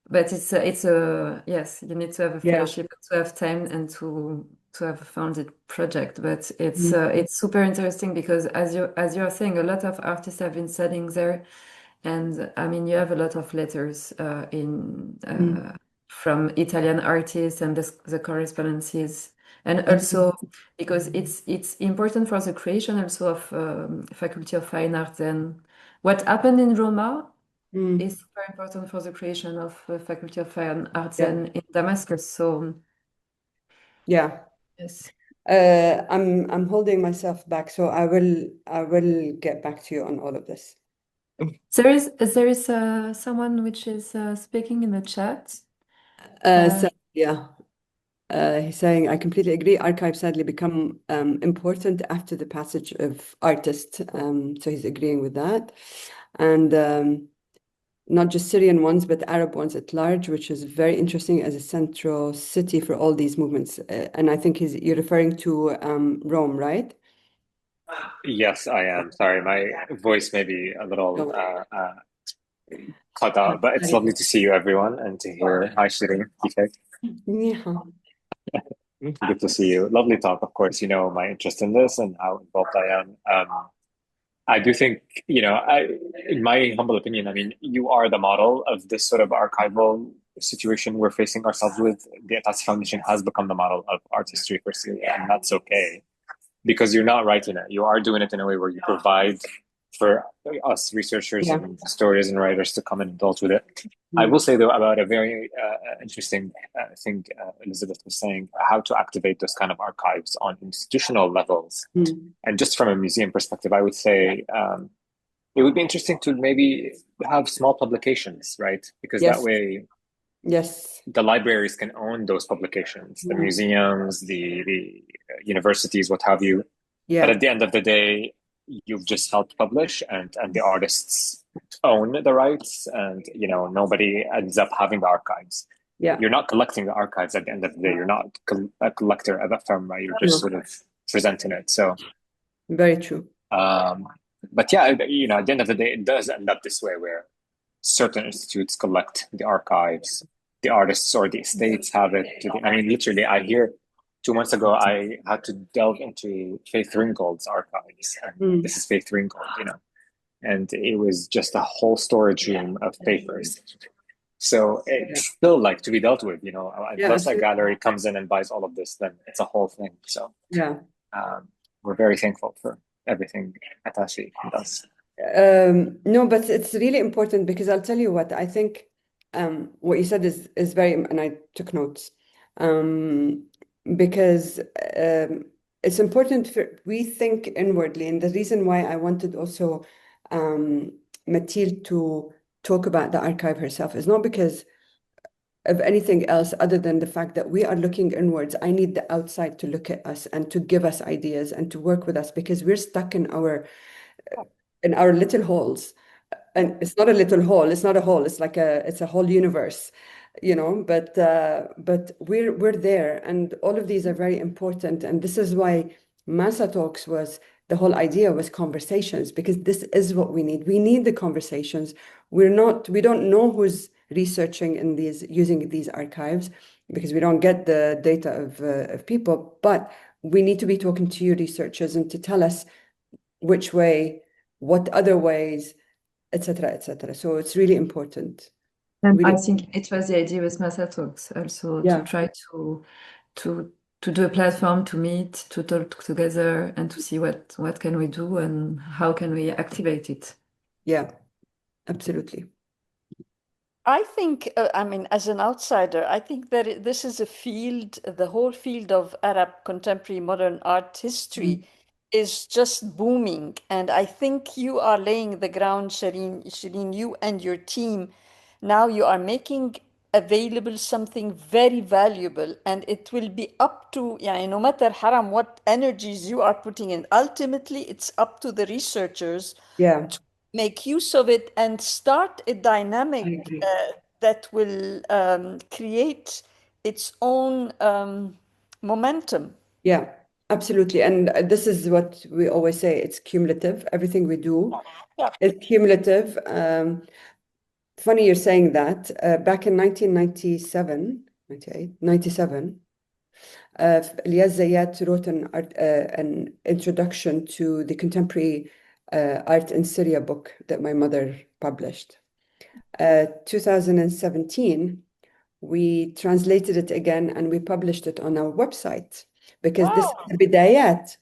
B: but it's a yes, you need to have a fellowship to have time and to have a founded project. But it's super interesting because as you're saying, a lot of artists have been studying there, and I mean you have a lot of letters from Italian artists and the correspondences. And also because it's important for the creation also of Faculty of Fine Arts, and what happened in Roma is super important for the creation of Faculty of Fine Arts in Damascus. So yes,
C: I'm holding myself back, so I will get back to you on all of this.
B: there is someone which is speaking in the chat.
C: He's saying, I completely agree. Archives sadly become important after the passage of artists. So he's agreeing with that. And not just Syrian ones, but Arab ones at large, which is very interesting as a central city for all these movements. And I think you're referring to Rome, right?
H: Yes, I am. Sorry, my voice may be a little cut out, but it's lovely to see you, everyone, and to hear. Hi, Shireen. Good to see you. Lovely talk. Of course, you know my interest in this and how involved I am. I do think, in my humble opinion, I mean, you are the model of this sort of archival situation we're facing ourselves with. The Atassi Foundation has become the model of art history for Syria, and that's okay, because you're not writing it. You are doing it in a way where you provide for us researchers and historians and writers to come and indulge with it. I will say, though, about a very interesting thing Elizabeth was saying, how to activate those kind of archives on institutional levels. And just from a museum perspective, I would say it would be interesting to maybe have small publications, right? Because that way, the libraries can own those publications, the museums, the universities, what have you. But at the end of the day, you've just helped publish, and the artists own the rights, and nobody ends up having the archives. You're not collecting the archives at the end of the day. You're not a collector of ephemera. You're just sort of presenting it. So
C: very true.
H: But yeah, at the end of the day, it does end up this way, where certain institutes collect the archives, the artists or the estates have it. I mean, literally, I hear 2 months ago, I had to delve into Faith Ringgold's archives. And this is Faith Ringgold, and it was just a whole storage room of papers. So it's still like to be dealt with, you know, unless a gallery comes in and buys all of this, then it's a whole thing. So we're very thankful for everything Atassi does.
C: No, but it's really important because I'll tell you what, I think what you said is very, and I took notes, because it's important we think inwardly. And the reason why I wanted also Mathilde to talk about the archive herself is not because of anything else other than the fact that we are looking inwards. I need the outside to look at us and to give us ideas and to work with us, because we're stuck in our little holes. And it's not a little hole, it's not a hole, it's like it's a whole universe, you know, but we're there, and all of these are very important. And this is why MASA Talks the whole idea was conversations, because this is what we need. We need the conversations. We don't know who's researching in using these archives, because we don't get the data of people, but we need to be talking to you researchers and to tell us which way, what other ways, etc., etc. So it's really important.
B: And
C: really.
B: I think it was the idea with MASA Talks also to try to do a platform to meet, to talk together, and to see what can we do and how can we activate it.
C: Yeah, absolutely.
F: I think, I mean, as an outsider, I think that this is a field, the whole field of Arab contemporary modern art history is just booming. And I think you are laying the ground, Shireen, you and your team. Now you are making available something very valuable, and it will be up to, no matter haram, what energies you are putting in. Ultimately, it's up to the researchers to make use of it and start a dynamic that will create its own momentum.
C: Yeah, absolutely. And this is what we always say, it's cumulative. Everything we do is cumulative. Funny you're saying that. Back in 1997, 98, 97, Ilyas Zayat wrote an introduction to the contemporary art in Syria book that my mother published. 2017, we translated it again and we published it on our website, because this is the bidayat.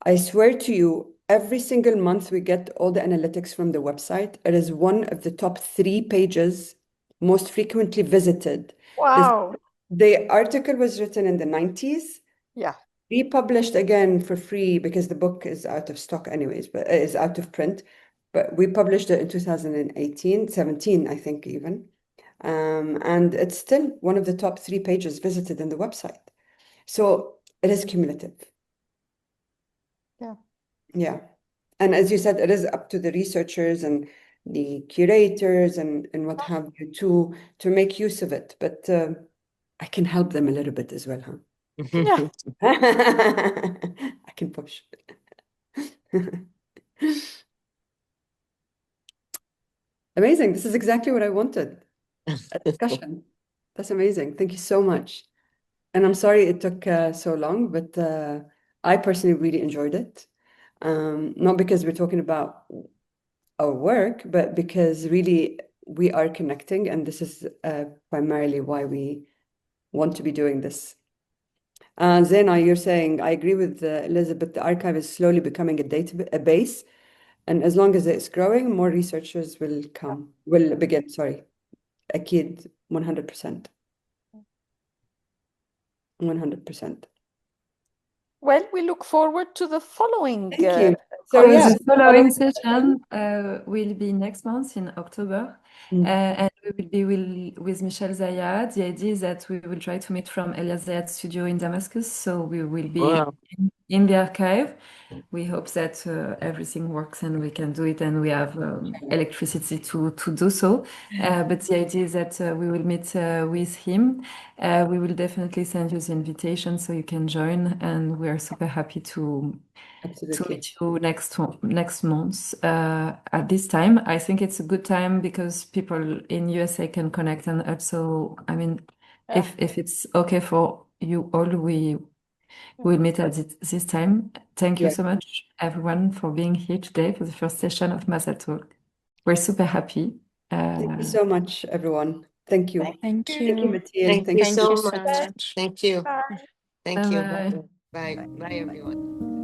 C: I swear to you, every single month we get all the analytics from the website. It is one of the top 3 pages most frequently visited.
F: Wow.
C: The article was written in the 90s.
F: Yeah.
C: Republished again for free because the book is out of stock anyways, but it is out of print. But we published it in 2018, 17, I think even. And it's still one of the top 3 pages visited in the website. So it is cumulative. Yeah. And as you said, it is up to the researchers and the curators and what have you to make use of it. But I can help them a little bit as well, huh?
F: Yeah.
C: I can push. Amazing. This is exactly what I wanted. A discussion. That's amazing. Thank you so much. And I'm sorry it took so long, but I personally really enjoyed it. Not because we're talking about our work, but because really we are connecting, and this is primarily why we want to be doing this. Zena, you're saying, I agree with Elizabeth, the archive is slowly becoming a base, and as long as it's growing, more researchers will begin, sorry. أكيد 100%. 100%.
F: Well, we look forward to the following.
C: Thank you.
B: So the following session will be next month in October, and we will be with Michel Zayad. The idea is that we will try to meet from Ilyas Zayad's studio in Damascus, so we will be in the archive. We hope that everything works and we can do it, and we have electricity to do so. But the idea is that we will meet with him. We will definitely send you the invitation so you can join, and we are super happy to meet you next month. At this time, I think it's a good time because people in USA can connect, and also, I mean, if it's okay for you all, we we'll meet at this time. Thank you
C: Yeah.
B: so much, everyone, for being here today for the first session of MASA Talk. We're super happy.
C: Thank you so much, everyone. Thank you.
E: Thank
C: Thank you,
E: you.
C: Mathilde.
D: Thank you
E: Thank
D: so
E: you so
D: much.
E: much.
D: Thank you.
F: Bye.
D: Thank you.
B: Bye.
D: Bye. Bye, everyone.